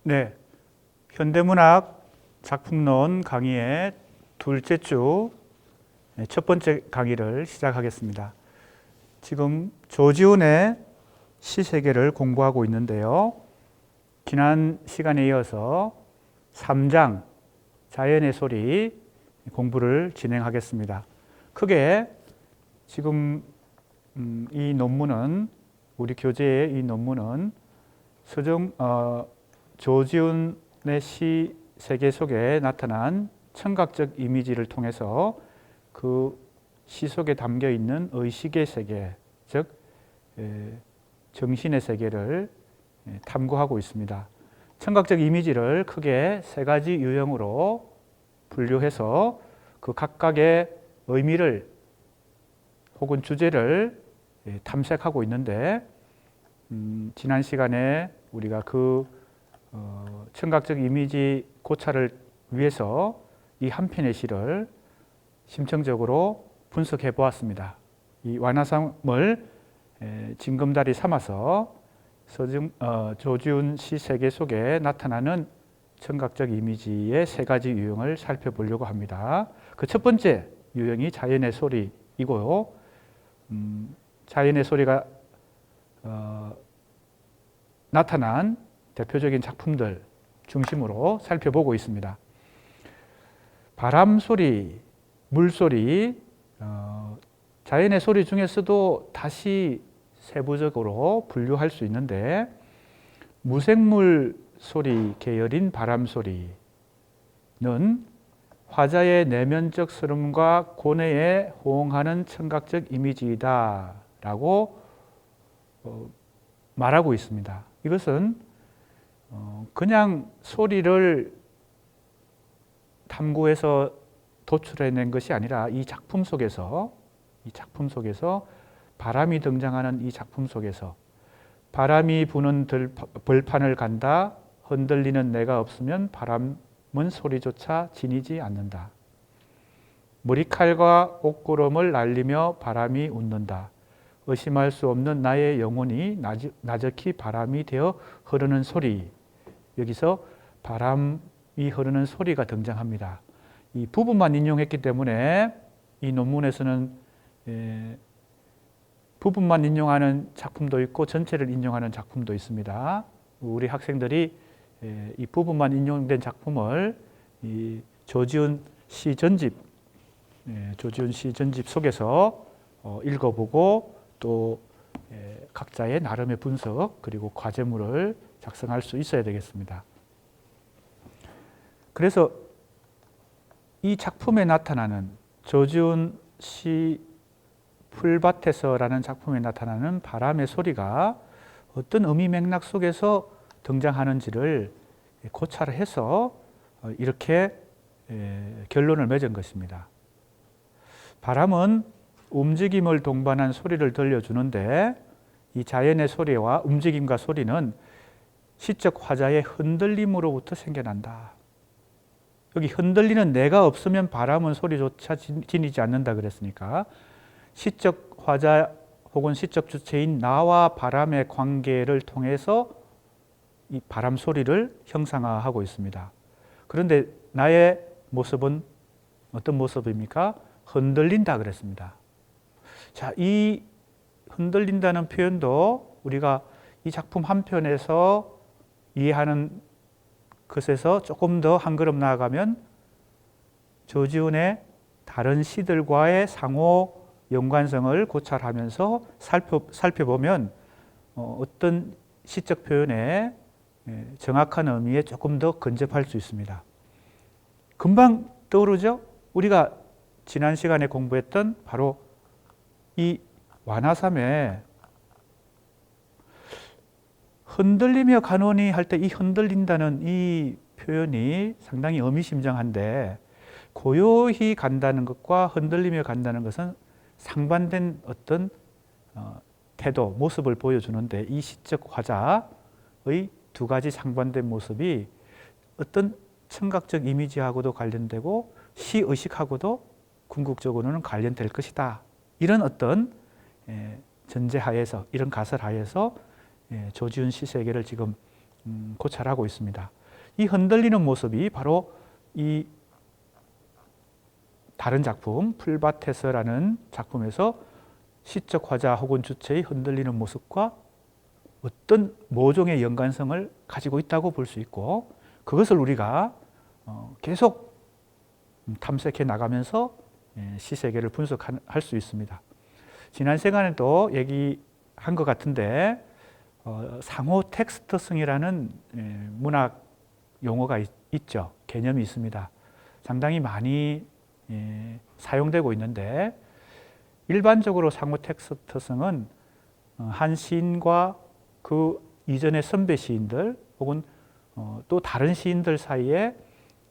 네, 현대문학 작품론 강의의 둘째 주 첫 번째 강의를 시작하겠습니다. 지금 조지훈의 시세계를 공부하고 있는데요. 지난 시간에 이어서 3장 자연의 소리 공부를 진행하겠습니다. 크게 지금 이 논문은 우리 교재의 이 논문은 조지훈의 시 세계 속에 나타난 청각적 이미지를 통해서 그 시 속에 담겨 있는 의식의 세계, 즉 정신의 세계를 탐구하고 있습니다. 청각적 이미지를 크게 세 가지 유형으로 분류해서 그 각각의 의미를 혹은 주제를 탐색하고 있는데 지난 시간에 우리가 그 청각적 이미지 고찰을 위해서 이 한 편의 시를 심층적으로 분석해 보았습니다. 이 완화삼을 징검다리 삼아서 조지훈 시 세계 속에 나타나는 청각적 이미지의 세 가지 유형을 살펴보려고 합니다. 그 첫 번째 유형이 자연의 소리이고요. 자연의 소리가 나타난 대표적인 작품들 중심으로 살펴보고 있습니다. 바람 소리, 물소리, 자연의 소리 중에서도 다시 세부적으로 분류할 수 있는데 무생물 소리 계열인 바람 소리는 화자의 내면적 스름과 고뇌에 호응하는 청각적 이미지이다 라고 말하고 있습니다. 이것은 그냥 소리를 탐구해서 도출해낸 것이 아니라 이 작품 속에서 바람이 등장하는 이 작품 속에서 바람이 부는 벌판을 간다. 흔들리는 내가 없으면 바람은 소리조차 지니지 않는다. 머리칼과 옷구름을 날리며 바람이 웃는다. 의심할 수 없는 나의 영혼이 나적히 바람이 되어 흐르는 소리. 여기서 바람이 흐르는 소리가 등장합니다. 이 부분만 인용했기 때문에 이 논문에서는 부분만 인용하는 작품도 있고 전체를 인용하는 작품도 있습니다. 우리 학생들이 이 부분만 인용된 작품을 이 조지훈 시 전집 속에서 읽어보고 또 각자의 나름의 분석 그리고 과제물을 작성할 수 있어야 되겠습니다. 그래서 이 작품에 나타나는 조지훈 시 풀밭에서라는 작품에 나타나는 바람의 소리가 어떤 의미 맥락 속에서 등장하는지를 고찰을 해서 이렇게 결론을 맺은 것입니다. 바람은 움직임을 동반한 소리를 들려주는데 이 자연의 소리와 움직임과 소리는 시적 화자의 흔들림으로부터 생겨난다. 여기 흔들리는 내가 없으면 바람은 소리조차 지니지 않는다 그랬으니까 시적 화자 혹은 시적 주체인 나와 바람의 관계를 통해서 이 바람 소리를 형상화하고 있습니다. 그런데 나의 모습은 어떤 모습입니까? 흔들린다 그랬습니다. 자, 이 흔들린다는 표현도 우리가 이 작품 한 편에서 이해하는 것에서 조금 더 한 걸음 나아가면 조지훈의 다른 시들과의 상호 연관성을 고찰하면서 살펴보면 어떤 시적 표현의 정확한 의미에 조금 더 근접할 수 있습니다. 금방 떠오르죠? 우리가 지난 시간에 공부했던 바로 이 완화삼에 흔들리며 가노니 할 때 이 흔들린다는 이 표현이 상당히 의미심장한데 고요히 간다는 것과 흔들리며 간다는 것은 상반된 어떤 태도, 모습을 보여주는데 이 시적 화자의 두 가지 상반된 모습이 어떤 청각적 이미지하고도 관련되고 시의식하고도 궁극적으로는 관련될 것이다. 이런 어떤 전제하에서, 이런 가설하에서 조지훈 시 세계를 지금 고찰하고 있습니다. 이 흔들리는 모습이 바로 이 다른 작품 풀밭에서라는 작품에서 시적 화자 혹은 주체의 흔들리는 모습과 어떤 모종의 연관성을 가지고 있다고 볼 수 있고, 그것을 우리가 계속 탐색해 나가면서 시세계를 분석할 수 있습니다. 지난 시간에도 얘기한 것 같은데 상호 텍스트성이라는 문학 용어가 있죠. 개념이 있습니다. 상당히 많이 사용되고 있는데, 일반적으로 상호 텍스트성은 한 시인과 그 이전의 선배 시인들 혹은 또 다른 시인들 사이의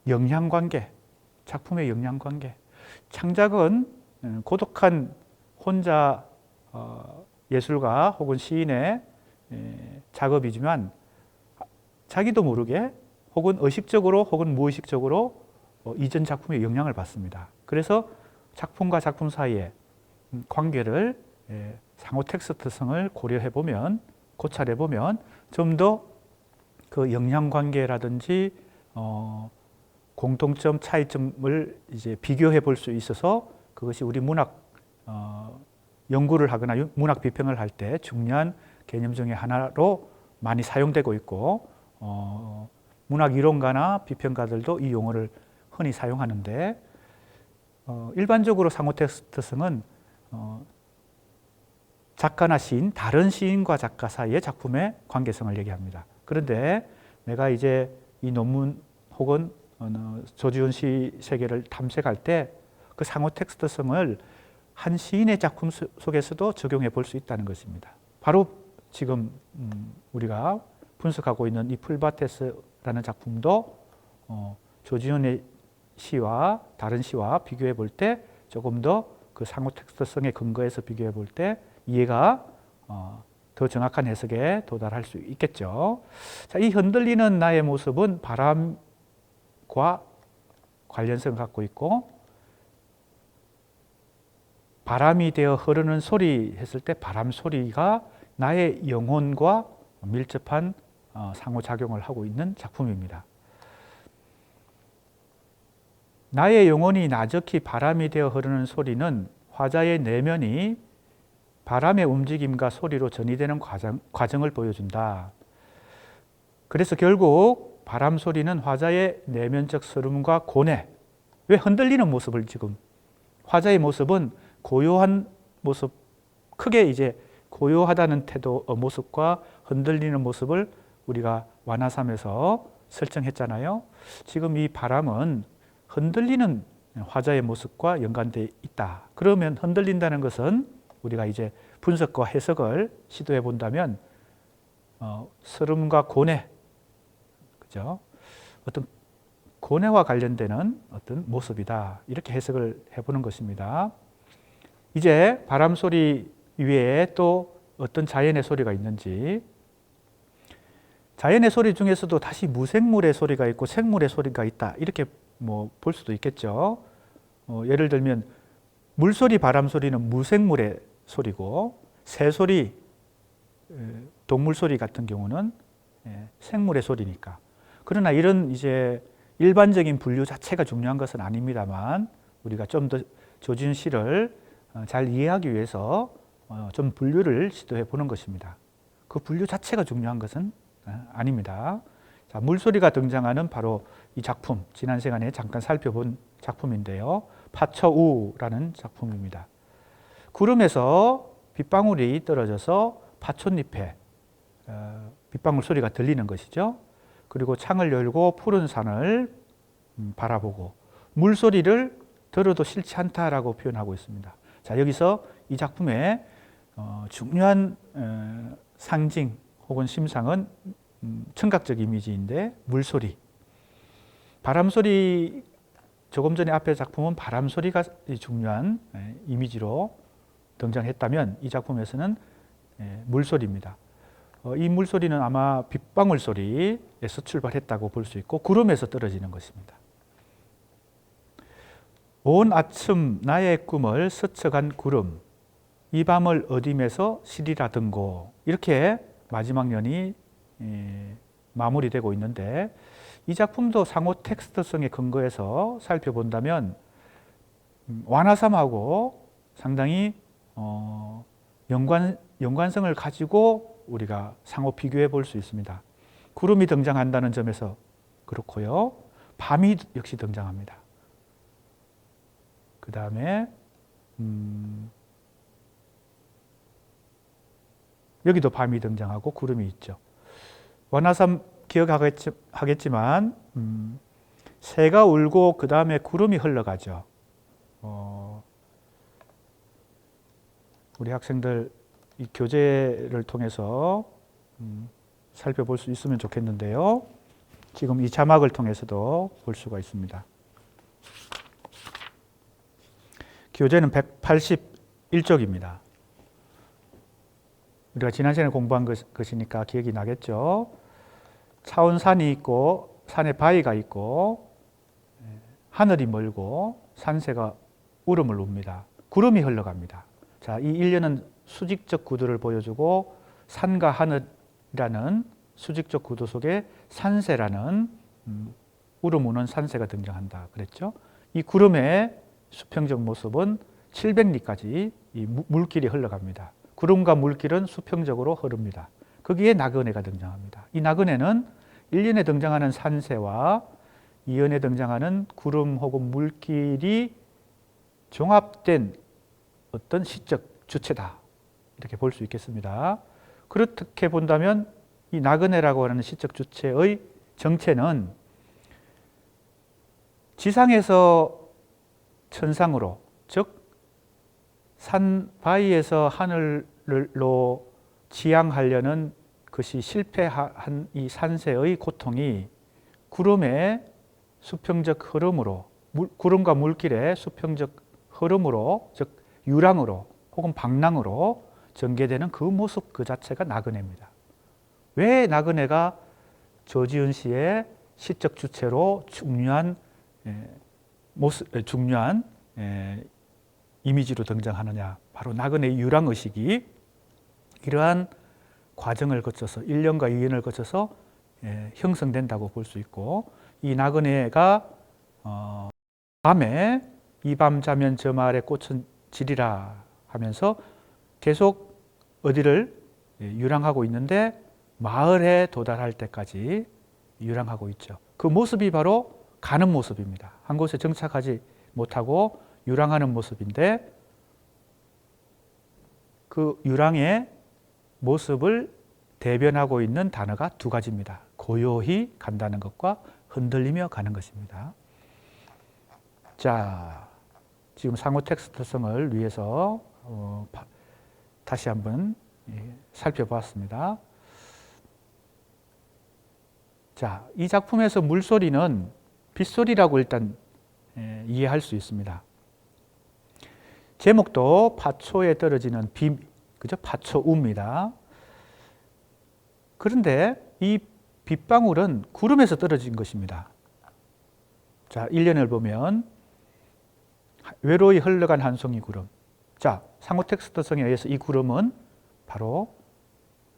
영향관계, 작품의 영향관계. 창작은 고독한 혼자 예술가 혹은 시인의 작업이지만 자기도 모르게 혹은 의식적으로 혹은 무의식적으로 이전 작품에 영향을 받습니다. 그래서 작품과 작품 사이의 관계를 상호 텍스트성을 고려해 보면, 고찰해 보면 좀 더 그 영향 관계라든지 공통점, 차이점을 이제 비교해 볼 수 있어서 그것이 우리 문학 연구를 하거나 문학 비평을 할 때 중요한 개념 중에 하나로 많이 사용되고 있고, 문학 이론가나 비평가들도 이 용어를 흔히 사용하는데, 일반적으로 상호 텍스트성은 작가나 시인, 다른 시인과 작가 사이의 작품의 관계성을 얘기합니다. 그런데 내가 이제 이 논문 혹은 조지훈 시 세계를 탐색할 때 그 상호 텍스트성을 한 시인의 작품 속에서도 적용해 볼 수 있다는 것입니다. 바로 지금 우리가 분석하고 있는 이 풀밭에서라는 작품도 조지훈의 시와 다른 시와 비교해 볼 때 조금 더 그 상호 텍스트성에 근거해서 비교해 볼 때 이해가 더 정확한 해석에 도달할 수 있겠죠. 자, 이 흔들리는 나의 모습은 바람과 관련성을 갖고 있고, 바람이 되어 흐르는 소리 했을 때 바람 소리가 나의 영혼과 밀접한 상호작용을 하고 있는 작품입니다. 나의 영혼이 나적히 바람이 되어 흐르는 소리는 화자의 내면이 바람의 움직임과 소리로 전이되는 과정을 보여준다. 그래서 결국 바람 소리는 화자의 내면적 서름과 고뇌, 왜 흔들리는 모습을 지금, 화자의 모습은 고요한 모습, 크게 이제 고요하다는 태도 모습과 흔들리는 모습을 우리가 완화삼에서 설정했잖아요. 지금 이 바람은 흔들리는 화자의 모습과 연관되어 있다. 그러면 흔들린다는 것은 우리가 이제 분석과 해석을 시도해 본다면 서름과 고뇌, 그죠? 어떤 고뇌와 관련되는 어떤 모습이다. 이렇게 해석을 해보는 것입니다. 이제 바람 소리 위에 또 어떤 자연의 소리가 있는지, 자연의 소리 중에서도 다시 무생물의 소리가 있고 생물의 소리가 있다. 이렇게 뭐 볼 수도 있겠죠. 예를 들면 물소리, 바람 소리는 무생물의 소리고, 새소리, 동물 소리 같은 경우는 생물의 소리니까. 그러나 이런 이제 일반적인 분류 자체가 중요한 것은 아닙니다만, 우리가 좀 더 조지훈 시를 잘 이해하기 위해서 좀 분류를 시도해 보는 것입니다. 그 분류 자체가 중요한 것은 아닙니다. 자, 물소리가 등장하는 바로 이 작품, 지난 시간에 잠깐 살펴본 작품인데요. 파처우라는 작품입니다. 구름에서 빗방울이 떨어져서 파촌잎에 빗방울 소리가 들리는 것이죠. 그리고 창을 열고 푸른 산을 바라보고 물소리를 들어도 싫지 않다라고 표현하고 있습니다. 자, 여기서 이 작품의 중요한 상징 혹은 심상은 청각적 이미지인데 물소리, 바람소리, 조금 전에 앞에 작품은 바람소리가 중요한 이미지로 등장했다면 이 작품에서는 물소리입니다. 이 물소리는 아마 빗방울 소리에서 출발했다고 볼 수 있고 구름에서 떨어지는 것입니다. 온 아침 나의 꿈을 스쳐간 구름, 이 밤을 어둠에서 시리라 등고, 이렇게 마지막 연이 마무리되고 있는데 이 작품도 상호 텍스트성에 근거해서 살펴본다면 완화삼하고 상당히 연관성을 가지고 우리가 상호 비교해 볼 수 있습니다. 구름이 등장한다는 점에서 그렇고요. 밤이 역시 등장합니다. 그 다음에 여기도 밤이 등장하고 구름이 있죠. 완화삼 기억하겠지만 새가 울고 그 다음에 구름이 흘러가죠. 우리 학생들 이 교재를 통해서 살펴볼 수 있으면 좋겠는데요. 지금 이 자막을 통해서도 볼 수가 있습니다. 교재는 181쪽입니다. 우리가 지난 시간에 공부한 것이니까 기억이 나겠죠. 차원산이 있고 산에 바위가 있고 하늘이 멀고 산새가 울음을 웁니다. 구름이 흘러갑니다. 자, 이 일련은 수직적 구도를 보여주고 산과 하늘이라는 수직적 구도 속에 산새라는 울음 우는 산새가 등장한다 그랬죠. 이 구름의 수평적 모습은 700리까지 이 물길이 흘러갑니다. 구름과 물길은 수평적으로 흐릅니다. 거기에 나그네가 등장합니다. 이 나그네는 1년에 등장하는 산새와 2년에 등장하는 구름 혹은 물길이 종합된 어떤 시적 주체다 이렇게 볼 수 있겠습니다. 그렇게 본다면 이 나그네라고 하는 시적 주체의 정체는 지상에서 천상으로, 즉 산 바위에서 하늘로 지향하려는 것이 실패한 이 산새의 고통이 구름의 수평적 흐름으로, 구름과 물길의 수평적 흐름으로, 즉 유랑으로 혹은 방랑으로 전개되는 그 모습 그 자체가 나그네입니다. 왜 나그네가 조지은 씨의 시적 주체로 중요한 이미지로 등장하느냐? 바로 나그네의 유랑의식이 이러한 과정을 거쳐서 1년과 2년을 거쳐서 형성된다고 볼 수 있고, 이 나그네가 밤에 이 밤 자면 저 마을의 꽃은 지리라 하면서 계속 어디를 유랑하고 있는데 마을에 도달할 때까지 유랑하고 있죠. 그 모습이 바로 가는 모습입니다. 한 곳에 정착하지 못하고 유랑하는 모습인데, 그 유랑의 모습을 대변하고 있는 단어가 두 가지입니다. 고요히 간다는 것과 흔들리며 가는 것입니다. 자, 지금 상호 텍스트성을 위해서 다시 한번 살펴보았습니다. 자, 이 작품에서 물소리는 빗소리라고 일단 이해할 수 있습니다. 제목도 파초에 떨어지는 비, 그죠? 파초우입니다. 그런데 이 빗방울은 구름에서 떨어진 것입니다. 자, 1년을 보면 외로이 흘러간 한 송이 구름. 자, 상호 텍스트성에 의해서 이 구름은 바로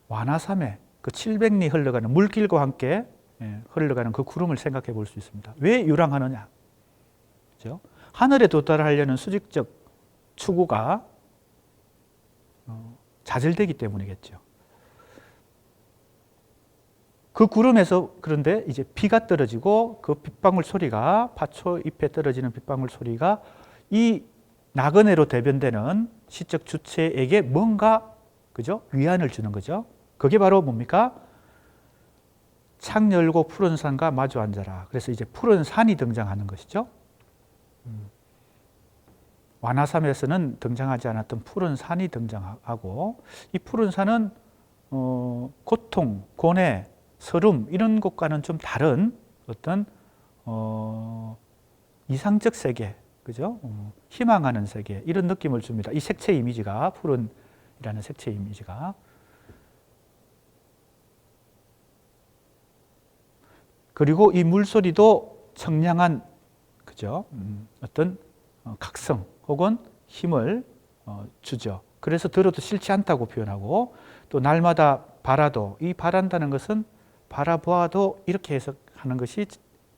완화삼의 그 700리 흘러가는 물길과 함께 흘러가는 그 구름을 생각해 볼 수 있습니다. 왜 유랑하느냐? 그렇죠? 하늘에 도달하려는 수직적 추구가 좌절되기 때문이겠죠. 그 구름에서 그런데 이제 비가 떨어지고 그 빗방울 소리가, 파초 잎에 떨어지는 빗방울 소리가 이 나그네로 대변되는 시적 주체에게 뭔가, 그죠? 위안을 주는 거죠. 그게 바로 뭡니까? 창 열고 푸른 산과 마주 앉아라. 그래서 이제 푸른 산이 등장하는 것이죠. 완화삼에서는 등장하지 않았던 푸른 산이 등장하고, 이 푸른 산은 고통, 고뇌, 서름 이런 것과는 좀 다른 어떤 이상적 세계, 그죠? 희망하는 세계 이런 느낌을 줍니다. 이 색채 이미지가, 푸른이라는 색채 이미지가. 그리고 이 물소리도 청량한, 그죠? 어떤 각성 혹은 힘을 주죠. 그래서 들어도 싫지 않다고 표현하고, 또 날마다 바라도, 이 바란다는 것은 바라보아도 이렇게 해석하는 것이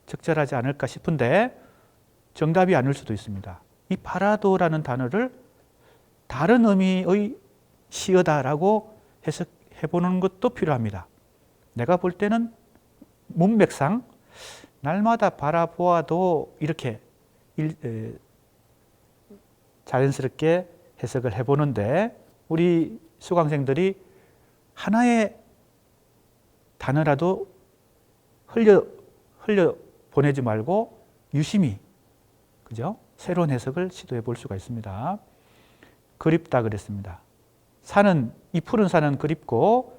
적절하지 않을까 싶은데 정답이 아닐 수도 있습니다. 이 바라도라는 단어를 다른 의미의 시어다라고 해석해보는 것도 필요합니다. 내가 볼 때는 문맥상 날마다 바라보아도 이렇게 자연스럽게 해석을 해보는데 우리 수강생들이 하나의 단어라도 흘려 보내지 말고 유심히, 그죠? 새로운 해석을 시도해 볼 수가 있습니다. 그립다 그랬습니다. 이 푸른 산은 그립고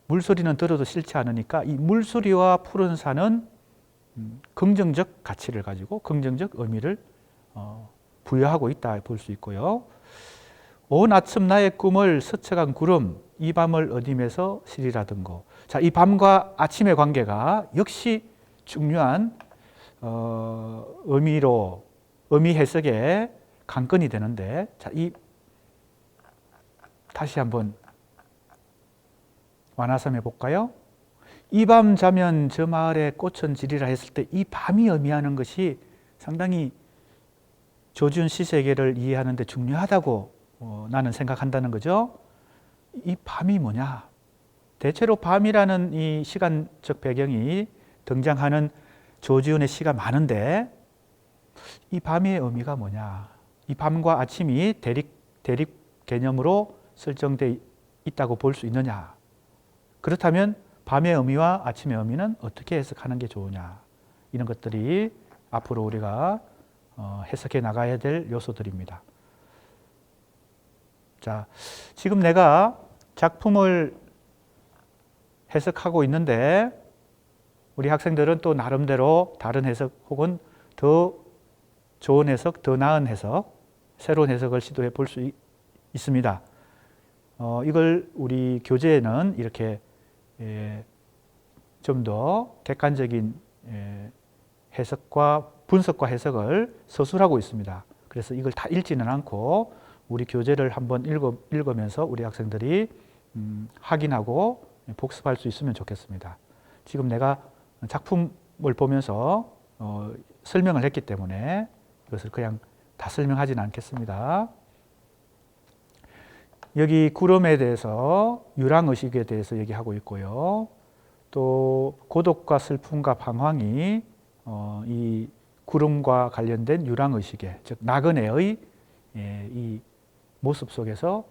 물소리는 들어도 싫지 않으니까 이 물소리와 푸른 산은 긍정적 가치를 가지고 긍정적 의미를 부여하고 있다 볼 수 있고요. 온 아침 나의 꿈을 스쳐간 구름, 이 밤을 어디면서 시리라든고. 자, 이 밤과 아침의 관계가 역시 중요한 의미 해석의 관건이 되는데, 자, 다시 한번 완화섬해 볼까요? 이 밤 자면 저 마을에 꽃은 지리라 했을 때 이 밤이 의미하는 것이 상당히 조지훈 시 세계를 이해하는 데 중요하다고 나는 생각한다는 거죠. 이 밤이 뭐냐? 대체로 밤이라는 이 시간적 배경이 등장하는 조지훈의 시가 많은데 이 밤의 의미가 뭐냐? 이 밤과 아침이 대립 개념으로 설정되어 있다고 볼 수 있느냐? 그렇다면 밤의 의미와 아침의 의미는 어떻게 해석하는 게 좋으냐? 이런 것들이 앞으로 우리가 해석해 나가야 될 요소들입니다. 자, 지금 내가 작품을 해석하고 있는데 우리 학생들은 또 나름대로 다른 해석 혹은 더 좋은 해석, 더 나은 해석, 새로운 해석을 시도해 볼 수 있습니다. 이걸 우리 교재에는 이렇게 좀 더 객관적인 해석과 분석과 해석을 서술하고 있습니다. 그래서 이걸 다 읽지는 않고 우리 교재를 한번 읽으면서 우리 학생들이 확인하고 복습할 수 있으면 좋겠습니다. 지금 내가 작품을 보면서 설명을 했기 때문에 이것을 그냥 다 설명하지는 않겠습니다. 여기 구름에 대해서 유랑의식에 대해서 얘기하고 있고요. 또 고독과 슬픔과 방황이 이 구름과 관련된 유랑의식에, 즉 나그네의 이 모습 속에서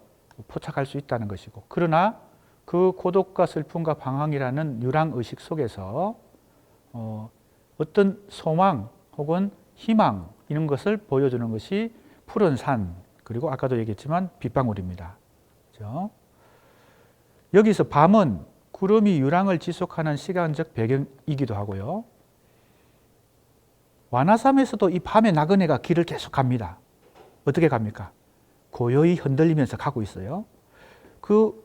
포착할 수 있다는 것이고, 그러나 그 고독과 슬픔과 방황이라는 유랑의식 속에서 어떤 소망 혹은 희망 이런 것을 보여주는 것이 푸른 산, 그리고 아까도 얘기했지만 빗방울입니다. 그렇죠? 여기서 밤은 구름이 유랑을 지속하는 시간적 배경이기도 하고요. 완화섬에서도 이 밤의 나그네가 길을 계속 갑니다. 어떻게 갑니까? 고요히 흔들리면서 가고 있어요. 그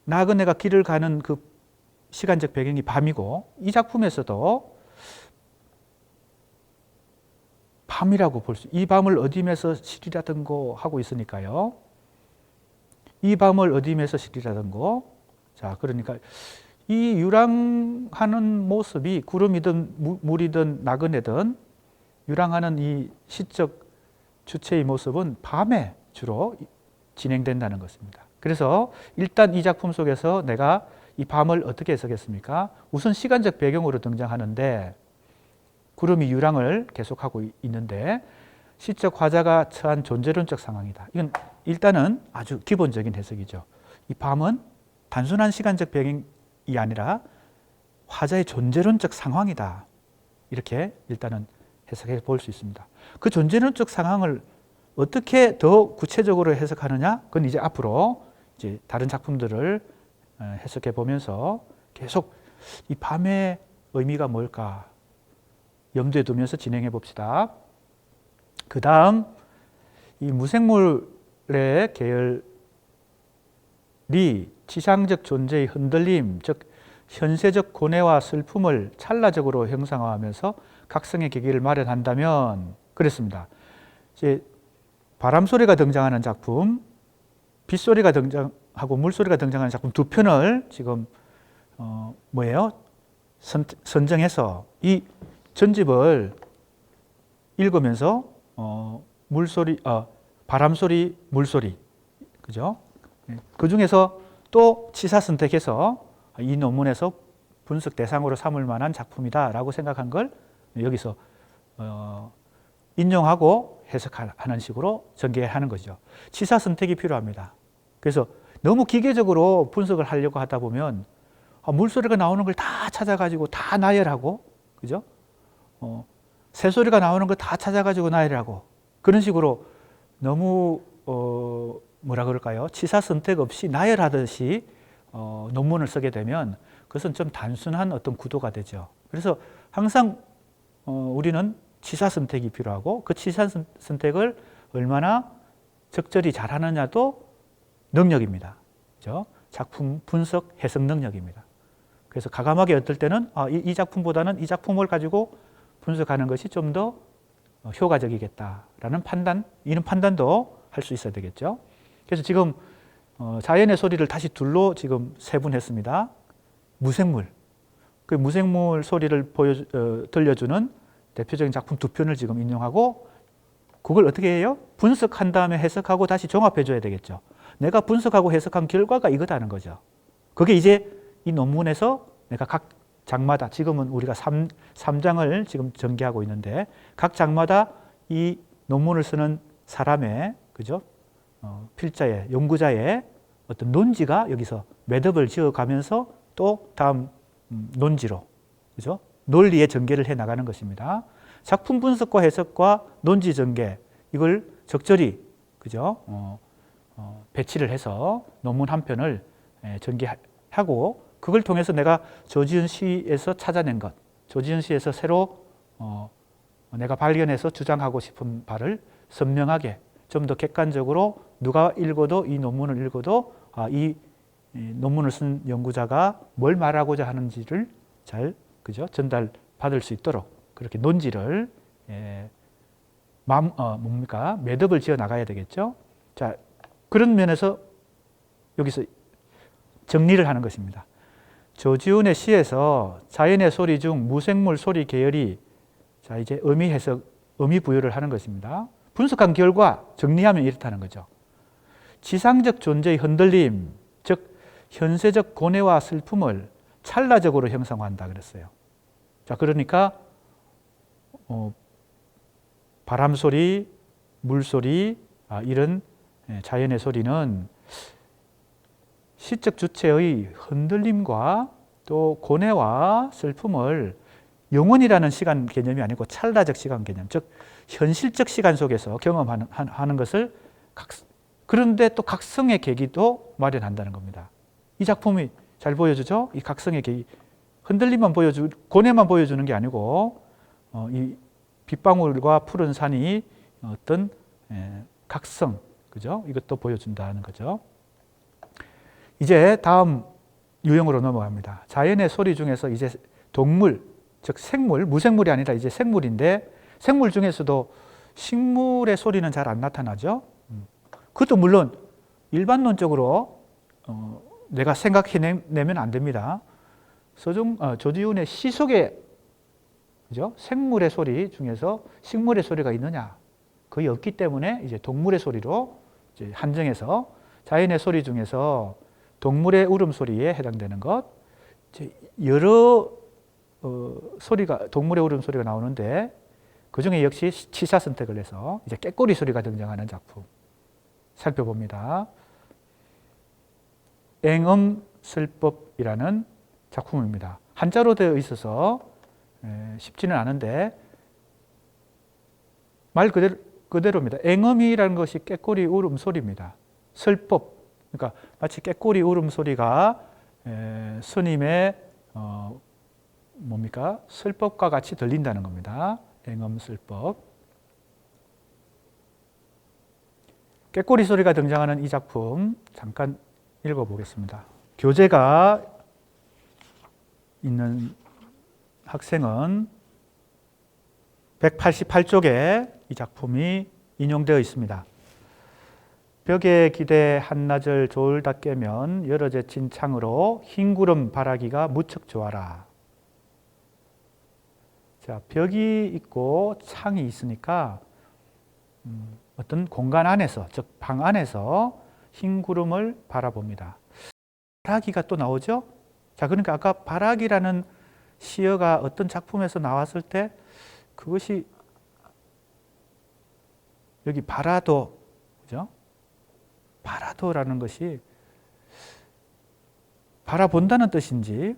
나그네가 길을 가는 그 시간적 배경이 밤이고, 이 작품에서도 밤이라고 볼 수, 이 밤을 어디면서 시리라든고 하고 있으니까요. 이 밤을 어디면서 시리라든고. 자, 그러니까 이 유랑하는 모습이 구름이든 물이든 나그네든 유랑하는 이 시적 주체의 모습은 밤에 주로 진행된다는 것입니다. 그래서 일단 이 작품 속에서 내가 이 밤을 어떻게 해석했습니까? 우선 시간적 배경으로 등장하는데 구름이 유랑을 계속하고 있는데 시적 화자가 처한 존재론적 상황이다. 이건 일단은 아주 기본적인 해석이죠. 이 밤은 단순한 시간적 배경이 아니라 화자의 존재론적 상황이다. 이렇게 일단은 해석해 볼 수 있습니다. 그 존재론적 상황을 어떻게 더 구체적으로 해석하느냐? 그건 이제 앞으로 이제 다른 작품들을 해석해 보면서 계속 이 밤의 의미가 뭘까 염두에 두면서 진행해 봅시다. 그 다음 이 무생물의 계열이 치상적 존재의 흔들림, 즉 현세적 고뇌와 슬픔을 찰나적으로 형상화하면서 각성의 계기를 마련한다면, 그랬습니다. 이제 바람소리가 등장하는 작품, 빗소리가 등장하고 물소리가 등장하는 작품 두 편을 지금 뭐예요? 선정해서 이 전집을 읽으면서 물소리, 바람소리, 물소리, 그죠? 그 중에서 또 치사 선택해서 이 논문에서 분석 대상으로 삼을 만한 작품이다라고 생각한 걸 여기서 인용하고 해석하는 식으로 전개하는 거죠. 치사 선택이 필요합니다. 그래서 너무 기계적으로 분석을 하려고 하다 보면 물소리가 나오는 걸 다 찾아가지고 다 나열하고, 그죠? 새소리가 나오는 걸 다 찾아가지고 나열하고, 그런 식으로 너무 뭐라 그럴까요? 치사 선택 없이 나열하듯이 논문을 쓰게 되면 그것은 좀 단순한 어떤 구도가 되죠. 그래서 항상 우리는 치사 선택이 필요하고, 그 치사 선택을 얼마나 적절히 잘하느냐도 능력입니다. 그죠? 작품 분석 해석 능력입니다. 그래서 과감하게 어떨 때는 이 작품보다는 이 작품을 가지고 분석하는 것이 좀 더 효과적이겠다라는 판단, 이런 판단도 할 수 있어야 되겠죠. 그래서 지금 자연의 소리를 다시 둘로 지금 세분했습니다. 무생물, 그 무생물 소리를 들려주는 대표적인 작품 두 편을 지금 인용하고, 그걸 어떻게 해요? 분석한 다음에 해석하고 다시 종합해 줘야 되겠죠. 내가 분석하고 해석한 결과가 이거다는 거죠. 그게 이제 이 논문에서 내가 각 장마다, 지금은 우리가 3장을 지금 전개하고 있는데, 각 장마다 이 논문을 쓰는 사람의, 그죠? 필자의, 연구자의 어떤 논지가 여기서 매듭을 지어 가면서 또 다음 논지로, 그죠? 논리의 전개를 해 나가는 것입니다. 작품 분석과 해석과 논지 전개, 이걸 적절히, 그죠? 배치를 해서 논문 한 편을 전개하고, 그걸 통해서 내가 조지훈 시에서 찾아낸 것, 조지훈 시에서 새로 내가 발견해서 주장하고 싶은 바를 선명하게, 좀 더 객관적으로 누가 읽어도, 이 논문을 읽어도 이 논문을 쓴 연구자가 뭘 말하고자 하는지를 잘, 그죠? 전달받을 수 있도록 그렇게 논지를 매듭을 지어 나가야 되겠죠. 자, 그런 면에서 여기서 정리를 하는 것입니다. 조지훈의 시에서 자연의 소리 중 무생물 소리 계열이, 자, 이제 의미 해석, 의미 부여를 하는 것입니다. 분석한 결과 정리하면 이렇다는 거죠. 지상적 존재의 흔들림, 즉 현세적 고뇌와 슬픔을 찰나적으로 형성한다 그랬어요. 자, 그러니까 바람 소리, 물 소리, 이런 자연의 소리는 시적 주체의 흔들림과 또 고뇌와 슬픔을 영원이라는 시간 개념이 아니고 찰나적 시간 개념, 즉 현실적 시간 속에서 경험하는 것을, 그런데 또 각성의 계기도 마련한다는 겁니다. 이 작품이 잘 보여주죠? 이 각성의 계기, 흔들림만 고뇌만 보여주는 게 아니고 이 빗방울과 푸른 산이 어떤 각성, 그죠? 이것도 보여준다는 거죠. 이제 다음 유형으로 넘어갑니다. 자연의 소리 중에서 이제 동물, 즉 생물, 무생물이 아니라 이제 생물인데, 생물 중에서도 식물의 소리는 잘 안 나타나죠. 그것도 물론 일반론적으로 내가 생각해내면 안 됩니다. 조지훈의 시 속에, 그죠? 생물의 소리 중에서 식물의 소리가 있느냐? 거의 없기 때문에 이제 동물의 소리로 이제 한정해서, 자연의 소리 중에서 동물의 울음소리에 해당되는 것, 여러 소리가, 동물의 울음소리가 나오는데 그 중에 역시 치사 선택을 해서 이제 꾀꼬리 소리가 등장하는 작품 살펴봅니다. 앵음슬법이라는 작품입니다. 한자로 되어 있어서 쉽지는 않은데 말 그대로입니다. 앵음이라는 것이 꾀꼬리 울음소리입니다. 슬법, 그러니까 마치 꾀꼬리 울음소리가 스님의 슬법과 같이 들린다는 겁니다. 앵음슬법. 꾀꼬리 소리가 등장하는 이 작품 잠깐 읽어보겠습니다. 교재가 있는 학생은 188쪽에 이 작품이 인용되어 있습니다. 벽에 기대 한나절 졸다 깨면 여러 제친 창으로 흰 구름 바라기가 무척 좋아라. 자, 벽이 있고 창이 있으니까 어떤 공간 안에서, 즉 방 안에서 흰 구름을 바라봅니다. 바라기가 또 나오죠? 자, 그러니까 아까 바라기라는 시어가 어떤 작품에서 나왔을 때 그것이 여기 바라도, 그죠? 바라도라는 것이 바라본다는 뜻인지,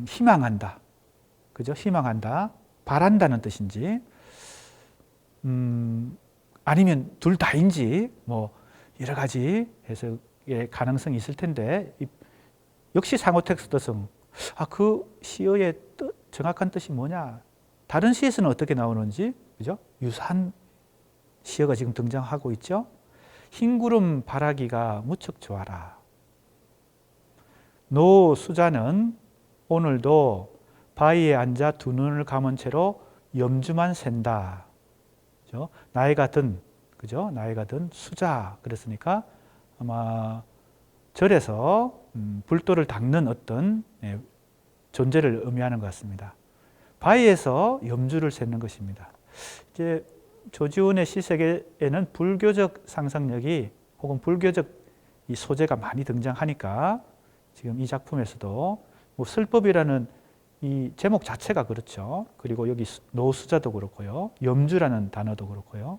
희망한다, 그죠? 희망한다, 바란다는 뜻인지, 아니면 둘 다인지, 뭐 여러 가지 해석의 가능성이 있을 텐데, 역시 상호 텍스트성, 그 시어의 정확한 뜻이 뭐냐? 다른 시에서는 어떻게 나오는지, 그죠? 유사한 시어가 지금 등장하고 있죠. 흰구름 바라기가 무척 좋아라. 노 수자는 오늘도 바위에 앉아 두 눈을 감은 채로 염주만 샌다. 그죠? 나이가 든, 그죠? 나이가 든 수자. 그랬으니까 아마 절에서 불도를 닦는 어떤 존재를 의미하는 것 같습니다. 바위에서 염주를 сед는 것입니다. 이제 조지훈의 시세계에는 불교적 상상력이 혹은 불교적 이 소재가 많이 등장하니까 지금 이 작품에서도 뭐 슬법이라는 이 제목 자체가 그렇죠. 그리고 여기 노수자도 그렇고요. 염주라는 단어도 그렇고요.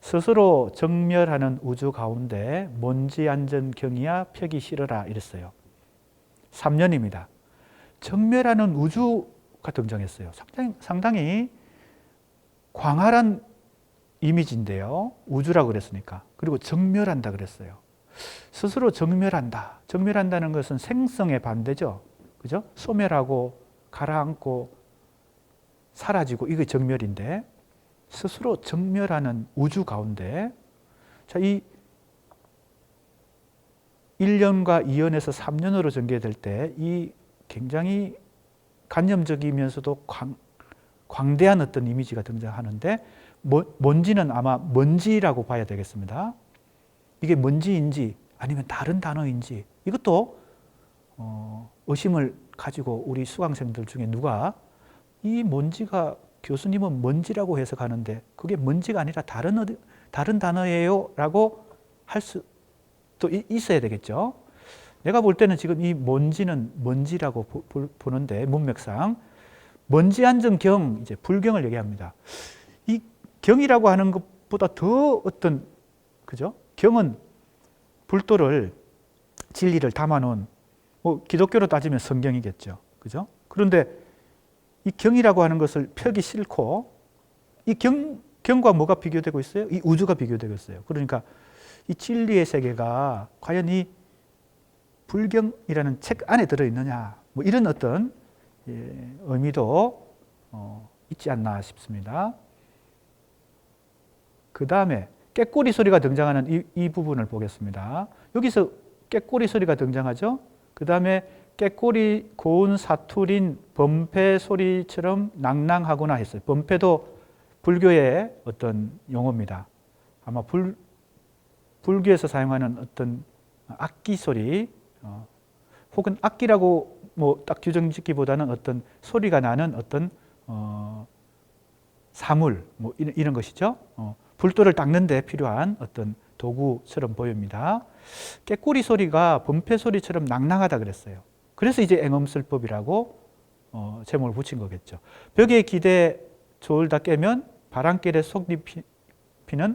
스스로 정멸하는 우주 가운데 먼지 앉은 경이야 펴기 싫어라 이랬어요. 3년입니다. 정멸하는 우주가 등장했어요. 상당히 광활한 이미지인데요. 우주라고 그랬으니까. 그리고 정멸한다 그랬어요. 스스로 정멸한다. 정멸한다는 것은 생성의 반대죠. 그죠? 소멸하고 가라앉고 사라지고 이게 정멸인데 스스로 정멸하는 우주 가운데 자, 이 1년과 2년에서 3년으로 전개될 때 이 굉장히 관념적이면서도 광대한 어떤 이미지가 등장하는데 먼지는 아마 먼지라고 봐야 되겠습니다. 이게 먼지인지 아니면 다른 단어인지 이것도 의심을 가지고 우리 수강생들 중에 누가 이 먼지가 교수님은 먼지라고 해석하는데 그게 먼지가 아니라 다른 단어예요 라고 할 수도 있어야 되겠죠. 내가 볼 때는 지금 이 먼지는 먼지라고 보는데 문맥상 먼지 앉은 경, 이제 불경을 얘기합니다. 이 경이라고 하는 것보다 더 어떤, 그죠? 경은 불도를, 진리를 담아놓은, 뭐 기독교로 따지면 성경이겠죠. 그죠? 그런데 이 경이라고 하는 것을 펴기 싫고, 이 경과 뭐가 비교되고 있어요? 이 우주가 비교되고 있어요. 그러니까 이 진리의 세계가 과연 이 불경이라는 책 안에 들어있느냐, 뭐 이런 어떤 의미도 있지 않나 싶습니다. 그 다음에 꾀꼬리 소리가 등장하는 이 부분을 보겠습니다. 여기서 꾀꼬리 소리가 등장하죠. 그 다음에 꾀꼬리 고운 사투린 범패 소리처럼 낭낭하구나 했어요. 범패도 불교의 어떤 용어입니다. 아마 불교에서 사용하는 어떤 악기 소리, 혹은 악기라고 뭐 딱 규정짓기보다는 어떤 소리가 나는 어떤 사물, 뭐 이런 것이죠. 불도를 닦는 데 필요한 어떤 도구처럼 보입니다. 꾀꼬리 소리가 범패 소리처럼 낭낭하다 그랬어요. 그래서 이제 앵엄설법이라고 제목을 붙인 거겠죠. 벽에 기대 졸다 깨면 바람결에 속잎피는